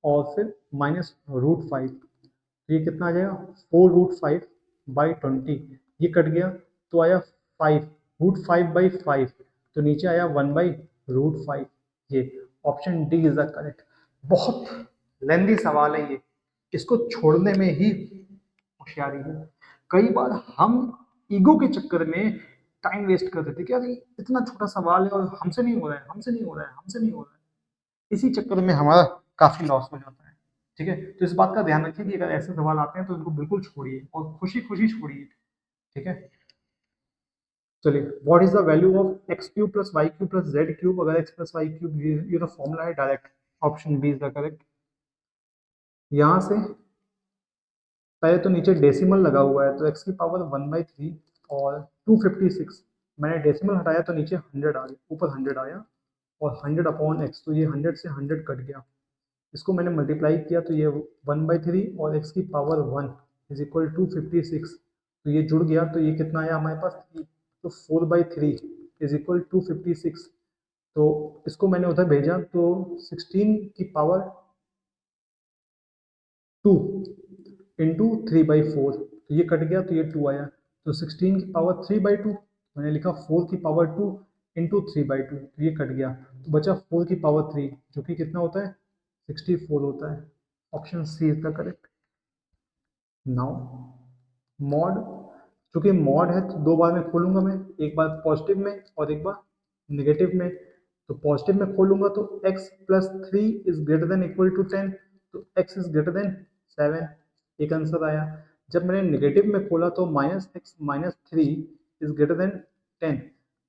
और फिर माइनस √5, तो ये कितना आ जाएगा 4 √5/20, ये कट गया तो आया 5 √5/5, तो नीचे आया 1/√5। ये option D is the correct. बहुत लेंदी सवाल है ये, इसको छोड़ने में ही होशियारी है। कई बार हम ईगो के चक्कर में टाइम वेस्ट कर देते कि यार इतना छोटा सवाल है और हमसे नहीं हो रहा है, हमसे नहीं हो रहा है, हमसे नहीं हो रहा है, इसी चक्कर में हमारा काफी लॉस हो जाता है। ठीक है, तो इस बात का ध्यान रखिए कि अगर ऐसे सवाल आते हैं तो इनको बिल्कुल छोड़िए और खुशी खुशी छोड़िए। ठीक है, चलिए, what is the value of x³ plus y³ plus z³? अगर x प्लस y³ ये तो फॉर्मूला है direct, option B is the correct. यहाँ से पहले तो नीचे डेसिमल लगा हुआ है, तो x की पावर 1/3 और 256, मैंने डेसिमल हटाया तो नीचे 100 आ गया, ऊपर 100 आया, और 100/x, तो ये 100 से 100 कट गया, इसको मैंने मल्टीप्लाई किया तो ये 1/3 और x की पावर 1 इज इक्वल 256, तो ये जुड़ गया, तो ये कितना आया हमारे पास 3, तो 4/3 इज इक्वल 256, तो इसको मैंने उधर भेजा तो 16 की पावर 2 इंटू 3/4, तो ये कट गया तो ये 2 आया, तो 16 की पावर 3/2, मैंने लिखा 4 की पावर 2 इंटू 3/2, तो ये कट गया, तो बचा 4 की पावर 3, जो कि कितना होता है 64 होता है। Option C is the correct. Now mod, चूंकि मॉड है तो दो बार में खोलूंगा मैं, एक बार पॉजिटिव में और एक बार निगेटिव में, तो पॉजिटिव में खोलूंगा तो x plus 3 is greater than equal to 10, तो x इज ग्रेटर देन 7, एक आंसर आया। जब मैंने निगेटिव में खोला तो -x minus 3 is greater than 10,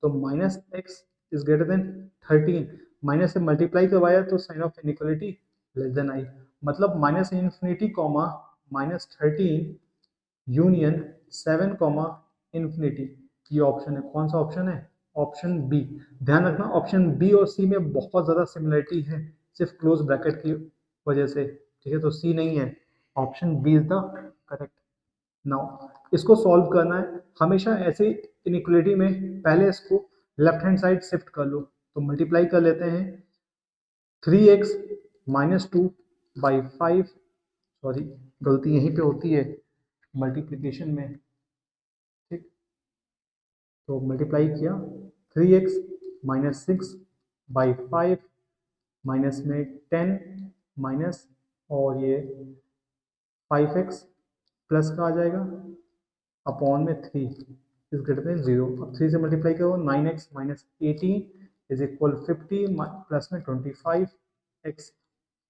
तो -x is greater than 13, minus से मल्टीप्लाई करवाया तो sign of inequality less than आई, मतलब -∞, -13 यूनियन 7, इन्फिनिटी, ये ऑप्शन है। कौन सा ऑप्शन है? Option B. ध्यान रखना ऑप्शन बी और सी में बहुत ज़्यादा सिमिलरिटी है, सिर्फ क्लोज ब्रैकेट की वजह से, ठीक है, तो सी नहीं है, option B is the correct. Now इसको सॉल्व करना है, हमेशा ऐसे इनइक्वलिटी में पहले इसको लेफ्ट हैंड साइड शिफ्ट कर लो, तो मल्टीप्लाई कर लेते हैं 3x माइनस 2/5, सॉरी गलती यहीं पे होती है मल्टीप्लिकेशन में, ठीक, तो मल्टीप्लाई किया 3x माइनस 6/5, माइनस में 10 माइनस, और ये 5x प्लस का आ जाएगा अपॉन में 3 इज ग्रेटर देन 0, अब 3 से मल्टीप्लाई करो 9x minus 18 is equal 50 plus में 25x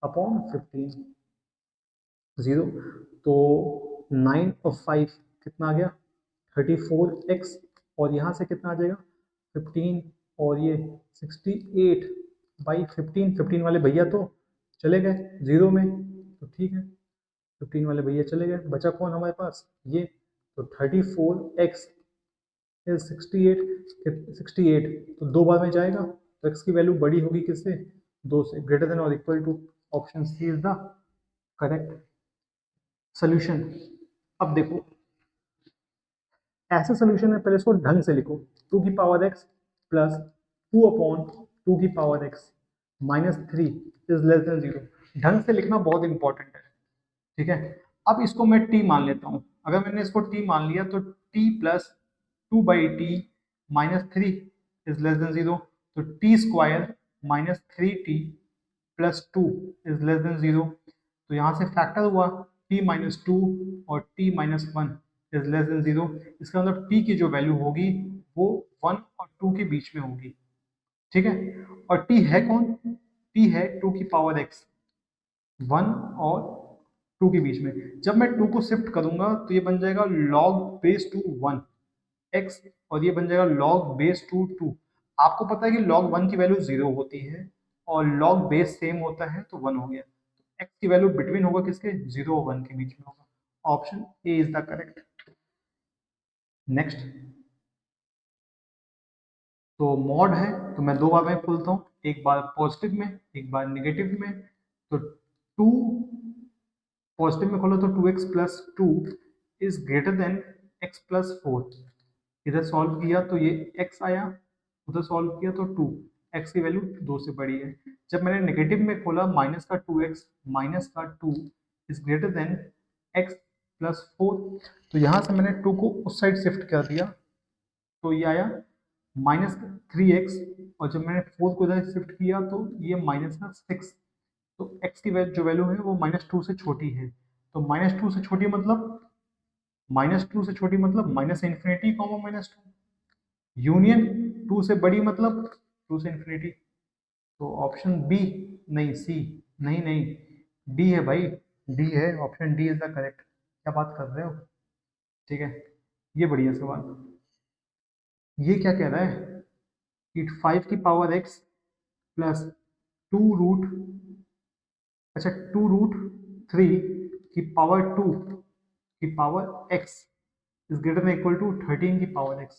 अपॉन 15, 0, तो 9 और 5 कितना आ गया 34x, और यहाँ से कितना आ जाएगा 15, और ये 68/15, 15 वाले भैया तो चले गए 0 में, तो ठीक है 15 वाले भैया चले गए, बचा कौन हमारे पास ये, तो 34x इज 68, तो दो बार में जाएगा, तो x की वैल्यू बड़ी होगी किससे, 2 से, ग्रेटर देन और equal to, option C is the correct solution. अब देखो ऐसे सोल्यूशन है, पहले इसको ढंग से लिखो, 2 की पावर x प्लस 2/2 की power x minus 3 is less then 0, ढंग से लिखना बहुत इंपॉर्टेंट है, ठीक है। अब इसको मैं t मान लेता हूं, अगर मैंने इसको t मान लिया तो t plus 2/t minus 3 is less then 0, तो t square minus 3t plus 2 is less then 0, तो यहाँ से फैक्टर हुआ t माइनस टू और t minus one is less than zero, इसका मतलब t की जो वैल्यू होगी वो 1 और 2 के बीच में होगी, ठीक है। और t है कौन, t है 2 की पावर x, 1 और 2 के बीच में। जब मैं 2 को शिफ्ट करूंगा तो ये बन जाएगा log बेस टू 1 x, और ये बन जाएगा log बेस टू 2। आपको पता है कि log 1 की वैल्यू 0 होती है और log बेस सेम होता है तो 1 हो गया। x की वैल्यू बिटवीन होगा किसके, 0 और 1 के बीच में होगा। Option A is the correct. Next, तो मॉड है तो मैं दो बार में खोलता हूँ, एक बार पॉजिटिव में एक बार निगेटिव में। तो टू पॉजिटिव में खोलो तो 2x plus two is greater then x plus four. इधर सॉल्व किया तो ये x आया, उधर सॉल्व किया तो 2, x की वैल्यू 2 से बड़ी है। जब मैंने नेगेटिव में खोला माइनस का 2x माइनस का 2 is greater then x plus four, तो यहाँ से मैंने 2 को उस साइड शिफ्ट कर दिया तो ये आया माइनस 3x, और जब मैंने 4 को इधर शिफ्ट किया तो ये माइनस का 6। तो x की जो वैल्यू है वो माइनस टू से छोटी है, तो माइनस टू से छोटी मतलब माइनस टू से छोटी मतलब minus infinity comma minus two, union two से बड़ी मतलब टू से इन्फिनिटी। तो ऑप्शन बी, नहीं सी, नहीं नहीं डी है भाई, डी है, option D is the correct. क्या बात कर रहे हो, ठीक है। ये बढ़िया सवाल। ये क्या कह रहा है कि 5 की power x plus two root, अच्छा 2√3 की पावर 2 की power x is greater than equal to 13 की पावर x।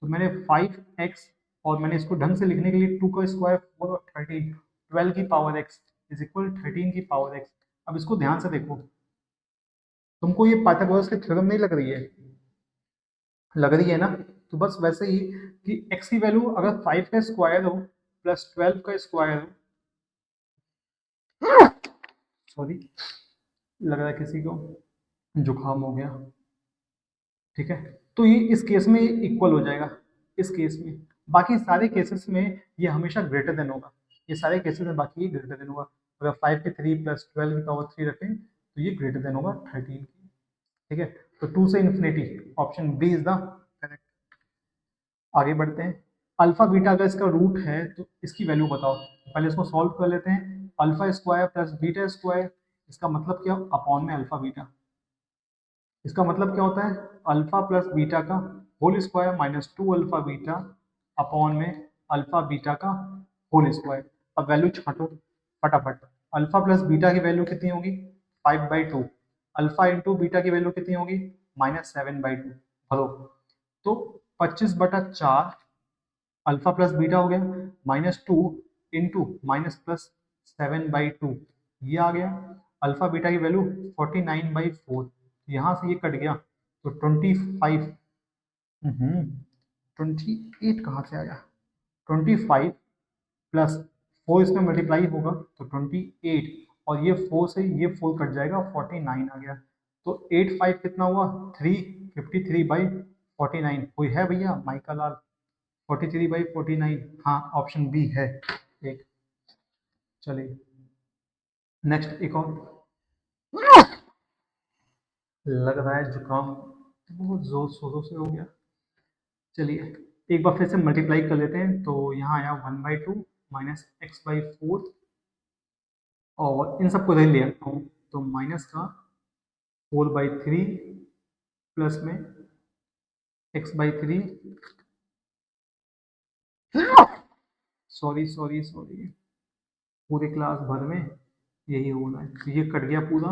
तो मैंने 5x और मैंने इसको ढंग से लिखने के लिए 2 का स्क्वायर 4 और 13, 12 की पावर x इज इक्वल 13 की पावर x। अब इसको ध्यान से देखो, तुमको ये पाइथागोरस की थ्योरम नहीं लग रही है, लग रही है ना। तो बस वैसे ही कि x की वैल्यू अगर 5 का स्क्वायर हो प्लस 12 का स्क्वायर हो, सॉरी लग रहा है किसी को जुकाम हो गया, ठीक है। तो ये इस केस में इक्वल हो जाएगा, इस केस में। बाकी सारे केसेस में ये हमेशा ग्रेटर देन होगा, ये सारे केसेस में बाकी ये ग्रेटर देन होगा। अगर 5 के 3 प्लस 12 की पावर 3 रखें तो ये ग्रेटर देन होगा 13 की, ठीक है। तो 2 से infinity, option B is the correct. आगे बढ़ते हैं। अल्फा बीटा अगर इसका रूट है तो इसकी वैल्यू बताओ। पहले इसको सॉल्व कर लेते हैं। Alpha square plus beta square, इसका मतलब क्या, अपॉन में अल्फा बीटा। इसका मतलब क्या होता है, अल्फा प्लस बीटा का whole square minus two alpha beta upon में अल्फा बीटा का होल स्क्वायर। अब वैल्यू छांटो फटाफट। अल्फा प्लस बीटा की वैल्यू कितनी होगी, 5/2। अल्फा इंटू बीटा की वैल्यू कितनी होगी, -7/2। भरो तो 25/4 अल्फा प्लस बीटा हो गया, -2 इंटू माइनस प्लस 7/2, ये आ गया। अल्फा बीटा की वैल्यू 49/4, यहाँ से ये कट गया तो 25, 28 कहाँ से आया, 25 प्लस 4 इसमें मल्टीप्लाई होगा तो 28, और ये 4 से ये 4 कट जाएगा, 49 आ गया। तो 8/5 कितना हुआ, 353/49। कोई है भैया माइका लाल, 43/49, हाँ ऑप्शन बी है एक। चलिए नेक्स्ट, एक और लग रहा है जुकाम बहुत जोर शोरों से हो गया। चलिए एक बार फिर से मल्टीप्लाई कर लेते हैं। तो यहाँ आया 1/2 माइनस x/4, और इन सबको इधर ले आता हूँ तो माइनस का 4/3 प्लस में x/3, सॉरी सॉरी सॉरी, पूरे क्लास भर में यही होना है। तो ये कट गया पूरा,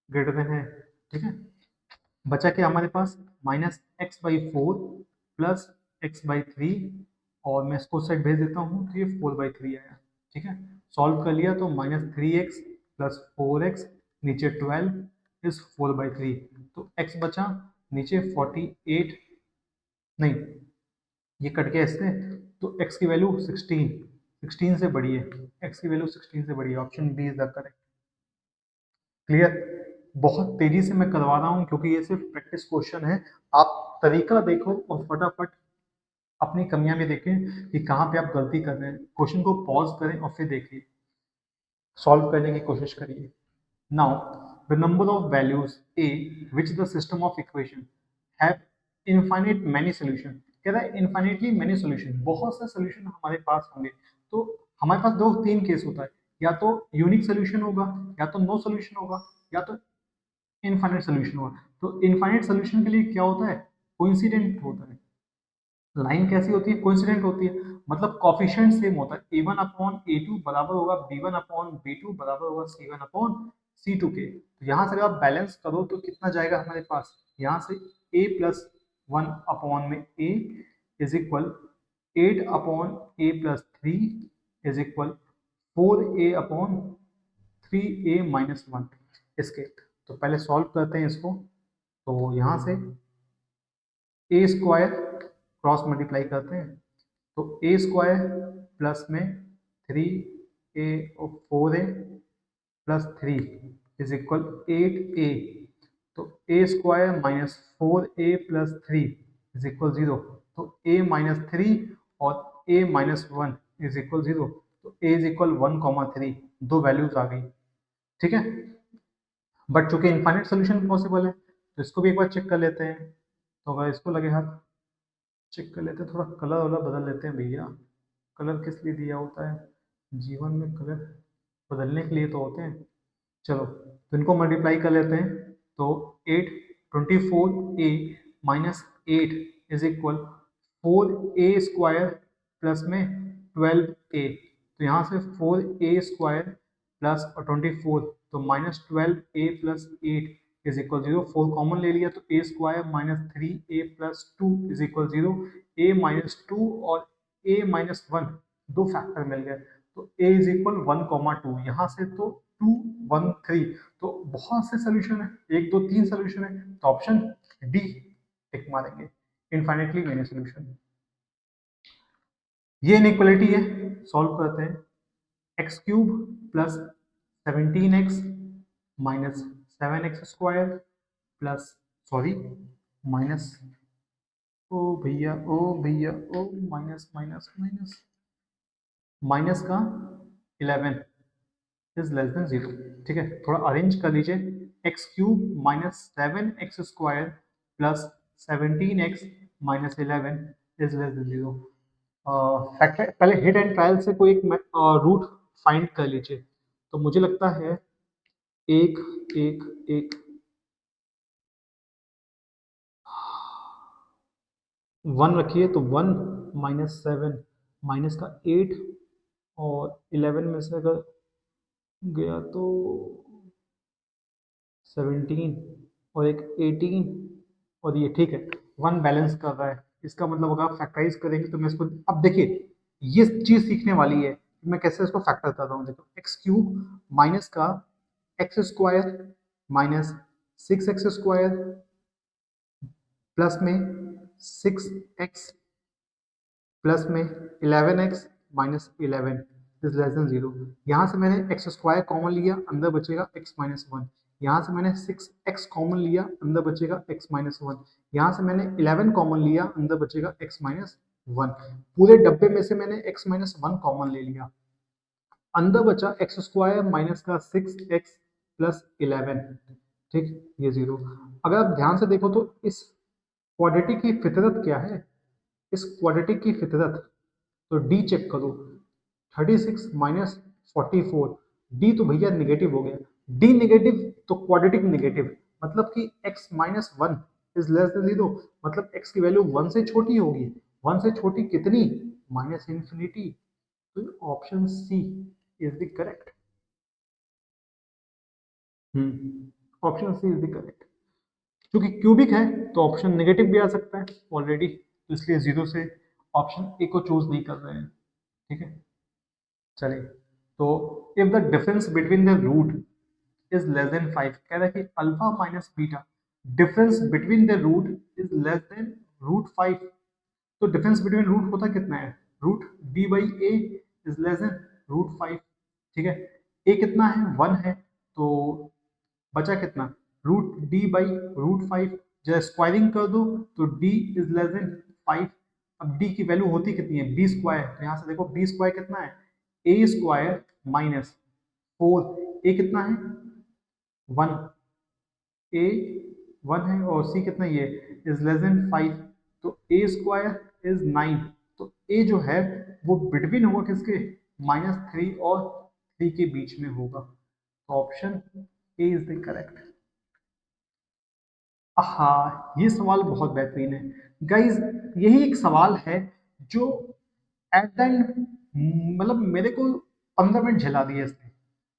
ग्रेटर देन है, ठीक है। बचा क्या हमारे पास, -x/4 प्लस x/3, और मैं इसको साइड भेज देता हूँ तो ये 4/3 आया, ठीक है। सॉल्व कर लिया तो -3x प्लस 4x, नीचे 12 इज 4/3, तो x बचा नीचे 48, नहीं ये कट गया इससे, तो x की वैल्यू 16 से बड़ी है, x की वैल्यू 16 से बड़ी है। Option B is the correct. Clear, बहुत तेजी से मैं करवा रहा हूँ क्योंकि ये सिर्फ प्रैक्टिस क्वेश्चन है। आप तरीका देखो और फटाफट अपनी कमियां भी देखें कि कहाँ पे आप गलती कर रहे हैं। क्वेश्चन को पॉज करें और फिर देखिए, सॉल्व करने की कोशिश करिए। Now the number of values A which the system of equation have infinite many solution. कह रहा है इनफाइनाइटली मैनी सोल्यूशन, बहुत से सोल्यूशन हमारे पास होंगे। तो हमारे पास दो तीन केस होता है, या तो यूनिक सोल्यूशन होगा, या तो नो सोल्यूशन होगा, या तो इनफाइनाइट सोल्यूशन होगा। तो इनफाइनाइट सोल्यूशन के लिए क्या होता है, कोइंसिडेंट होता है। लाइन कैसी होती है, कोइंसिडेंट होती है, मतलब कॉफिशिएंट सेम होता है। a1 अपॉन a2 बराबर होगा b1 अपॉन b2 बराबर होगा c1 अपॉन c2 के। तो यहाँ से अगर आप बैलेंस करो तो कितना जाएगा हमारे पास, यहाँ से a प्लस 1 अपॉन में a is equal 8 upon a plus 3 is equal 4a upon 3a minus 1 इसके। तो पहले सॉल्व करते हैं इसको। तो यहाँ से ए स्क्वायर क्रॉस मल्टीप्लाई करते हैं, तो ए स्क्वायर प्लस में 3a और 4a plus 3 is equal 8a। तो A square minus 4a plus 3 is equal 0। तो a माइनस 3 और a माइनस 1 इज इक्वल 0। तो a इज इक्वल 1,3, दो वैल्यूज आ गई। ठीक है, बट चूंकि इनफाइनाइट सोल्यूशन पॉसिबल है तो इसको भी एक बार चेक कर लेते हैं। तो अगर इसको लगे हाथ, चेक कर लेते हैं, थोड़ा कलर वाला बदल लेते हैं भैया। कलर किस लिए दिया होता है, जीवन में कलर बदलने के लिए तो होते हैं। चलो तो इनको मल्टीप्लाई कर लेते हैं। तो 8 24a minus 8 is equal 4a square plus में 12a। तो यहाँ से 4a स्क्वायर प्लस और 24, तो minus 12a plus 8 is equal 0। 4 common ले लिया तो a square minus 3a plus 2 is equal 0। a minus 2 और a माइनस 1 दो फैक्टर मिल गए, तो a इज इक्वल 1,2। यहाँ से तो 2 1 3, तो बहुत से सोल्यूशन है, 1 2 3 सोल्यूशन है, तो ऑप्शन डी टिक मारेंगे, इनफाइनाइटली मेनी सोल्यूशन। ये इनइक्वालिटी है, सॉल्व करते हैं। X cube plus 17x minus 7x square plus sorry minus ओ भैया ओ भैया ओ माइनस माइनस माइनस माइनस का 11 इज लेस देन 0। ठीक है, थोड़ा अरेंज कर लीजिए। X cube minus 7x square plus 17x minus 11 is less then 0। Factor पहले हिट एंड ट्रायल से कोई एक रूट फाइंड कर लीजिए। तो मुझे लगता है एक एक एक 1 रखिए, तो 1 माइनस 7 माइनस का 8 और 11 में से अगर गया तो 17 और एक 18 और ये। ठीक है, 1 बैलेंस कर रहा है, इसका मतलब अगर आप फैक्टराइज करेंगे तो मैं इसको, अब देखिए ये चीज सीखने वाली है कि मैं कैसे इसको फैक्टर कर रहा हूँ। देखो एक्स क्यूब माइनस का x square minus 6x square plus में 6x प्लस में 11x minus 11 is less then 0। यहाँ से मैंने एक्स स्क्वायर कॉमन लिया, अंदर बचेगा x माइनस 1। यहाँ से मैंने 6x कॉमन लिया, अंदर बचेगा x माइनस 1। यहाँ से मैंने 11 कॉमन लिया, अंदर बचेगा x माइनस 1। पूरे डब्बे में से मैंने x माइनस 1 कॉमन ले लिया, अंदर बचा एक्स स्क्वायर माइनस का 6x प्लस 11। ठीक, ये 0। अगर आप ध्यान से देखो तो इस क्वाड्रेटिक की फितरत क्या है, इस क्वाड्रेटिक की फितरत, तो डी चेक करो, 36 माइनस 44, डी तो भैया निगेटिव हो गया। डी निगेटिव तो क्वाड्रेटिक निगेटिव, मतलब कि x minus 1 is less then 0, मतलब x की वैल्यू 1 से छोटी होगी। 1 से छोटी कितनी, माइनस इन्फिनिटी। तो option C is the correct. Option C is the correct. क्योंकि क्यूबिक है तो ऑप्शन नेगेटिव भी आ सकता है ऑलरेडी, तो इसलिए 0 से ऑप्शन ए को चूज नहीं कर रहे हैं। ठीक है, चलिए। तो if the difference between the root is less than 5, कह रहा है कि alpha minus beta difference between the root is less than root 5। तो डिफरेंस बिटवीन रूट होता कितना है, root b by A is less than root 5। ठीक है, a कितना है, 1 है, तो बचा कितना, रूट डी बाई रूट 5। जब स्क्वायरिंग कर दो तो d इज लेस देन 5। अब d की वैल्यू होती कितनी है, b स्क्वायर। तो यहाँ से देखो b स्क्वायर कितना है, a स्क्वायर माइनस 4, a कितना है 1, ए 1 है और सी कितना ये इज लेस देन 5, तो ए स्क्वायर इज 9, तो ए जो है वो बिटवीन होगा किसके, -3 और 3 के बीच में होगा, तो option A is the correct. हाँ, ये सवाल बहुत बेहतरीन है गाइज। यही एक सवाल है जो एट द एंड मतलब मेरे को 15 मिनट झेला दिया इसने,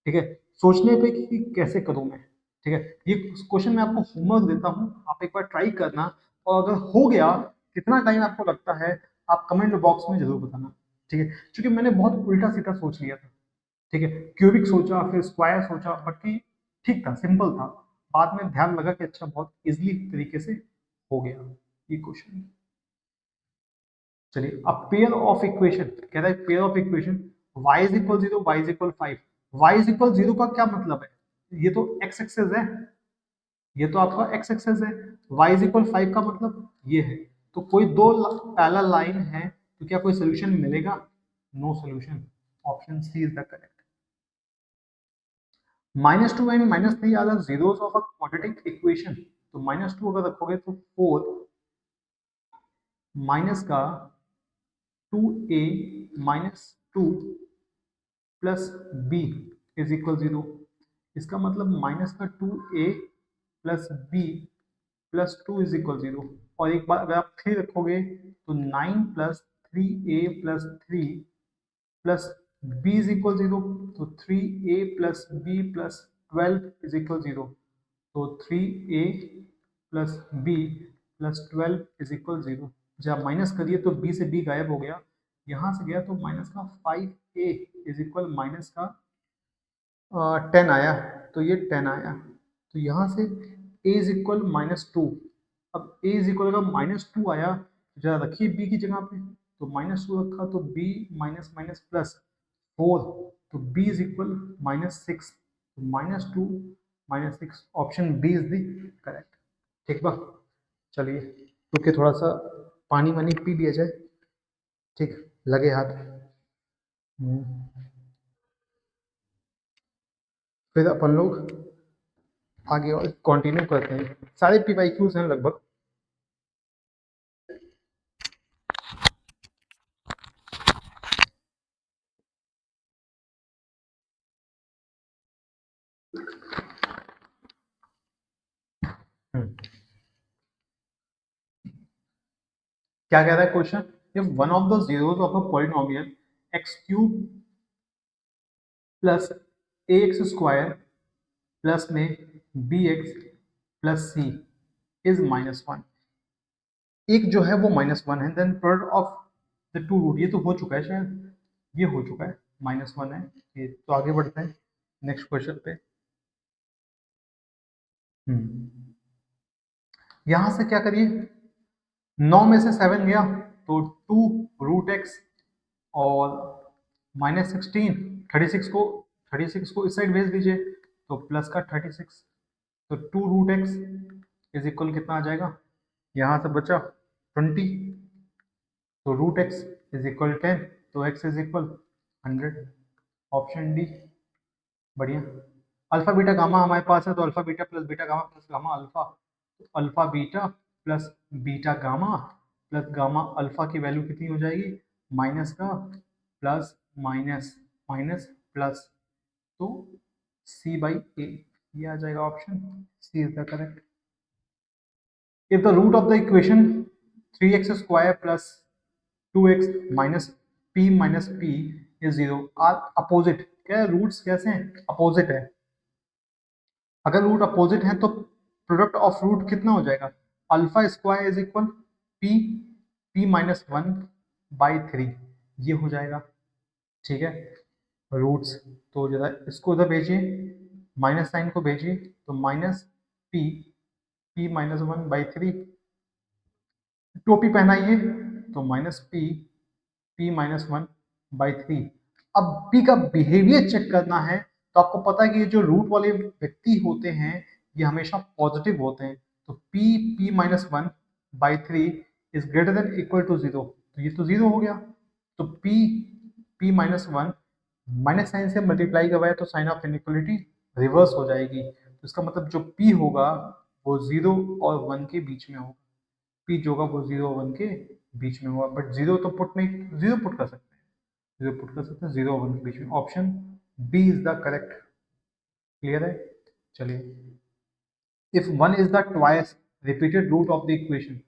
ठीक है, सोचने पे कि कैसे करूं मैं, ठीक है। ये क्वेश्चन मैं आपको होमवर्क देता हूं, आप एक बार ट्राई करना, और अगर हो गया, कितना टाइम आपको लगता है, आप कमेंट बॉक्स में जरूर बताना, ठीक है। क्योंकि मैंने बहुत उल्टा सीधा सोच लिया था, ठीक है, क्यूबिक सोचा फिर स्क्वायर सोचा, बट ठीक था, सिंपल था। बाद में ध्यान लगा कि अच्छा बहुत इजीली तरीके से हो गया ये क्वेश्चन। चलिए, अब पेयर ऑफ इक्वेशन कह रहा है, pair of equation y is equal 0, y is equal 5। y is equal 0 का क्या मतलब है, ये तो x एक्सेस है, ये तो आपका x एक्सेस है। y इज इक्वल 5 का मतलब ये है, तो कोई दो पैरेलल लाइन है, तो क्या कोई सोल्यूशन मिलेगा, no solution, option C is the correct. -2 and -3 are the zeros of a quadratic equation, तो -2 अगर रखोगे तो 4 माइनस का 2a -2 plus B is equal 0, इसका मतलब माइनस का 2a plus B plus 2 is equal 0, और एक बार अगर आप 3 रखोगे तो 9 plus 3a plus 3 plus b is equal 0, तो 3a plus b plus 12 is equal 0, तो 3a plus b plus 12 is equal 0। जब आप माइनस करिए तो b से b गायब हो गया, यहाँ से गया तो माइनस का 5a इज इक्वल माइनस का 10 आया, तो ये 10 आया, तो यहाँ से a इज इक्वल -2। अब a इज इक्वल का -2 आया, तो जरा रखिए b की जगह पे, तो -2 रखा तो b माइनस माइनस प्लस 4, तो b इज इक्वल -6, तो -2 -6, option B is the correct. ठीक बा, चलिए रुके थोड़ा सा पानी वानी पी लिया जाए, ठीक, लगे हाथ। फिर अपन लोग आगे और कंटिन्यू करते हैं, सारे PYQs हैं लगभग। क्या कह रहा है question, if one of the zeros of a polynomial x cube plus A x square plus में B x plus C is -1, एक जो है वो -1 है, then product of the two root, ये तो हो चुका है शायद, ये हो चुका है, -1 है ये, तो आगे बढ़ते हैं नेक्स्ट क्वेश्चन पे। यहां से क्या करिए, 9 में से 7 गया तो 2√x और -16, 36 को इस साइड भेज दीजिए, तो प्लस का 36, तो 2√x इज इक्वल कितना आ जाएगा, यहाँ से बचा 20, तो √x इज इक्वल 10, तो x is equal 100, option D, बढ़िया। अल्फा बीटा गामा हमारे पास है, तो alpha beta plus beta gamma plus gamma alpha, तो alpha beta plus beta gamma plus gamma alpha की वैल्यू कितनी हो जाएगी, माइनस का प्लस माइनस माइनस प्लस, तो सी बाई ए, ये आ जाएगा, option C is the correct. If the root of the equation 3x square plus 2x minus p is 0 are opposite, क्या रूट्स कैसे हैं, अपोजिट है, अगर रूट अपोजिट है तो प्रोडक्ट ऑफ रूट कितना हो जाएगा, alpha square is equal p-1/3, ये हो जाएगा, ठीक है। रूट्स, तो जरा इसको उधर भेजिए, माइनस साइन को भेजिए, तो -p-1/3, टोपी पहनाइए, तो -p-1/3। अब p का बिहेवियर चेक करना है, तो आपको पता है कि ये जो रूट वाले व्यक्ति होते हैं ये हमेशा पॉजिटिव होते हैं, तो p-1/3 is greater than equal to 0, तो ये तो 0 हो गया, तो p-1 माइनस साइन से मल्टीप्लाई करवाए तो साइन ऑफ इनइक्वलिटी रिवर्स हो जाएगी, तो इसका मतलब जो p होगा वो 0 और 1 के बीच में होगा। पी जो होगा वो 0 और 1 के बीच में होगा, बट 0 तो पुट नहीं, 0 पुट कर सकते हैं, 0 पुट कर सकते हैं, 0 और 1 के बीच में। Option B is the correct. Clear है? चलिए, if 1 is the twice repeated root of the equation,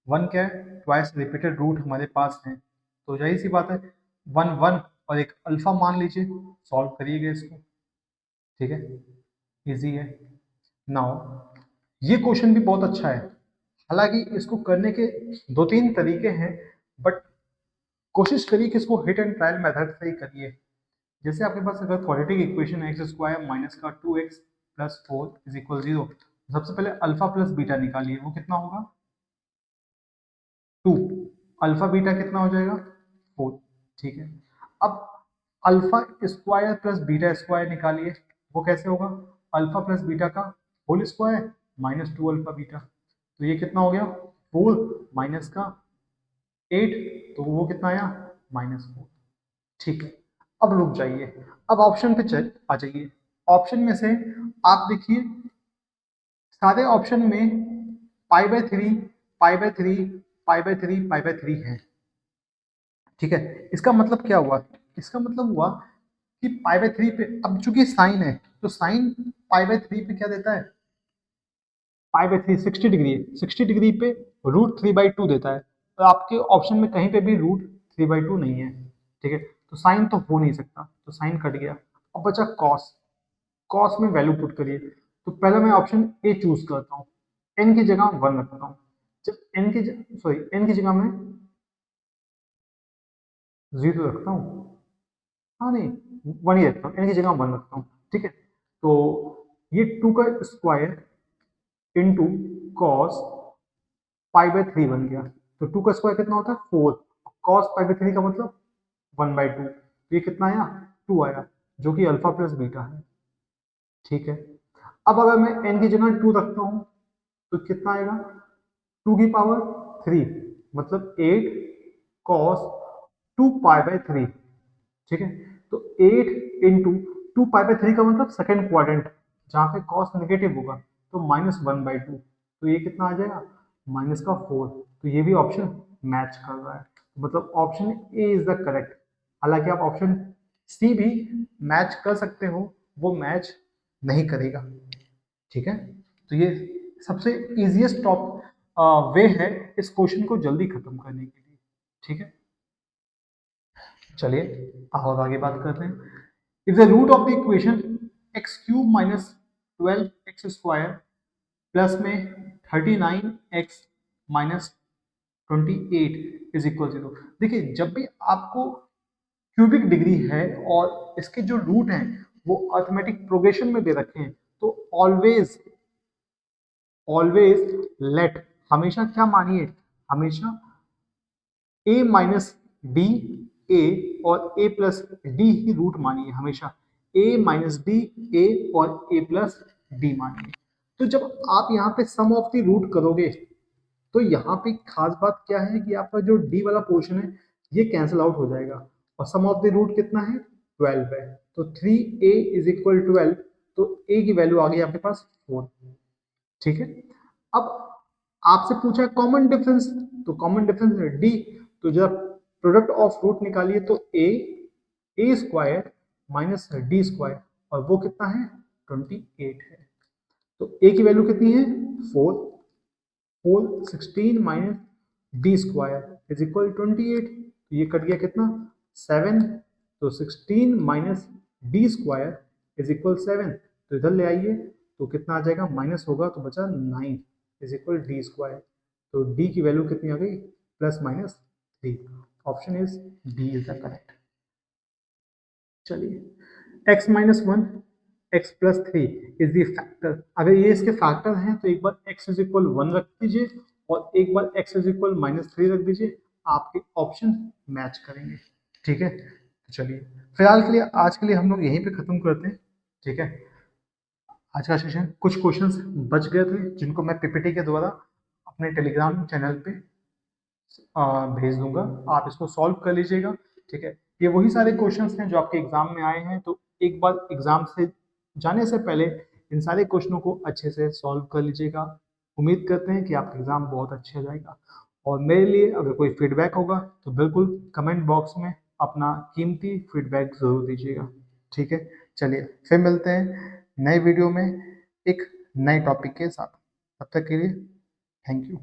1 क्या है? ट्वाइस रिपीटेड रूट हमारे पास है, तो जाहिर सी बात है 1 1 और एक अल्फा मान लीजिए, सॉल्व करिएगा इसको। ठीक है, इजी है। नाउ ये क्वेश्चन भी बहुत अच्छा है, हालांकि इसको करने के 2-3 तरीके हैं, बट कोशिश करिए कि इसको हिट एंड ट्रायल मेथड से ही करिए। जैसे आपके पास अगर quadratic equation x square minus का 2x प्लस 4 इज इक्वल 0, सबसे पहले अल्फा प्लस बीटा निकालिए, वो कितना होगा? 2। अल्फा बीटा कितना हो जाएगा? 4। ठीक है, अब alpha square plus beta square निकालिए, वो कैसे होगा? अल्फा प्लस बीटा का whole square minus 2 alpha beta, तो ये कितना हो गया? 4 माइनस का 8, तो वो कितना आया? -4। ठीक है, अब रुक जाइए, अब ऑप्शन पे चल आ जाइए। ऑप्शन में से आप देखिए, सारे ऑप्शन में pi by 3, pi by 3, pi by 3, pi by 3 है। ठीक है, इसका मतलब क्या हुआ? इसका मतलब हुआ कि पाई बाय 3 पे, अब चूंकि साइन है तो साइन पाई बाय 3 पे क्या देता है? पाई बाय 3 60 डिग्री है, 60 डिग्री पे √3/2 देता है, तो आपके ऑप्शन में कहीं पे भी √3/2 नहीं है। ठीक है, तो साइन तो हो नहीं सकता, तो साइन कट गया। अब बचा कॉस, कॉस में वैल्यू पुट करिए, तो पहले मैं ऑप्शन ए चूज करता हूँ, एन की जगह 1 रखता हूँ। जब एन की जगह मैं 0 रखता हूँ, हाँ नहीं 1 ही रखता हूँ, एन की जगह 1 रखता हूँ। ठीक है, तो ये 2 का square into cos pi by 3 बन गया, तो 2 का स्क्वायर कितना होता है? 4। कॉस पाई बाय 3 का मतलब 1/2, तो ये कितना आया? 2 आया, जो कि अल्फा प्लस बीटा है। ठीक है, अब अगर मैं n की जगह 2 रखता हूँ तो कितना आएगा? 2 की पावर 3, मतलब 8 cos 2 पाई बाय 3। ठीक है, तो 8 इंटू 2 पाई बाय 3 का मतलब सेकेंड क्वाड्रेंट, जहाँ पे cos नेगेटिव होगा, तो -1/2, तो ये कितना आ जाएगा? -4। तो ये भी ऑप्शन मैच कर रहा है, मतलब option A is the correct. हालांकि आप ऑप्शन सी भी मैच कर सकते हो, वो मैच नहीं करेगा। ठीक है, तो ये सबसे इजीएस्ट टॉप वे है इस क्वेश्चन को जल्दी खत्म करने के लिए। ठीक है, चलिए और आगे बात करते हैं। If the root of the equation x³ minus 12x² plus में 39x माइनस 28 इज इक्वल 0। देखिए, जब भी आपको क्यूबिक डिग्री है और इसके जो रूट हैं वो अर्थमेटिक प्रोग्रेशन में दे रखे हैं, तो ऑलवेज ऑलवेज लेट, हमेशा क्या मानिए? हमेशा a माइनस डी ए और a प्लस डी ही रूट मानिए, हमेशा a माइनस डी ए और a प्लस डी मानिए। तो जब आप यहाँ पे सम ऑफ द रूट करोगे, तो यहाँ पे खास बात क्या है कि आपका जो डी वाला पोर्शन है ये कैंसिल आउट हो जाएगा, और सम ऑफ द रूट कितना है? 12 है, तो 3a इज इक्वल 12, तो a की वैल्यू आ गई आपके पास 4। ठीक है, अब आपसे पूछा है कॉमन डिफरेंस, तो कॉमन डिफरेंस है डी, तो जब प्रोडक्ट ऑफ रूट निकालिए तो A square minus D square, और वो कितना है? 28 है, तो ए की वैल्यू कितनी है? 4, 16 minus D square is equal 28, तो ये कट गया कितना? 7, तो 16 minus D square is equal 7, तो इधर ले आइए तो कितना आ जाएगा? माइनस होगा तो बचा 9 इज इक्वल डी स्क्वायर, तो डी की वैल्यू कितनी आ गई? +-3। Option is D is the correct. चलिए, x-1 x+3 is the factor. अगर ये इसके फैक्टर हैं तो एक बार x इज इक्वल 1 रख दीजिए और एक बार x इज इक्वल -3 रख दीजिए, आपके ऑप्शन मैच करेंगे। ठीक है, तो चलिए फिलहाल के लिए आज के लिए हम लोग यहीं पे खत्म करते हैं। ठीक है, आज का सेशन कुछ क्वेश्चंस बच गए थे जिनको मैं पीपीटी के द्वारा अपने टेलीग्राम चैनल पे भेज दूंगा, आप इसको सॉल्व कर लीजिएगा। ठीक है, ये वही सारे क्वेश्चंस हैं जो आपके एग्जाम में आए हैं, तो एक बार एग्जाम से जाने से पहले इन सारे क्वेश्चनों को अच्छे से सॉल्व कर लीजिएगा। उम्मीद करते हैं कि आपका एग्ज़ाम बहुत अच्छा जाएगा। और मेरे लिए अगर कोई फीडबैक होगा तो बिल्कुल कमेंट बॉक्स में अपना कीमती फीडबैक ज़रूर दीजिएगा। ठीक है, चलिए फिर मिलते हैं नए वीडियो में एक नए टॉपिक के साथ। तब तक के लिए थैंक यू।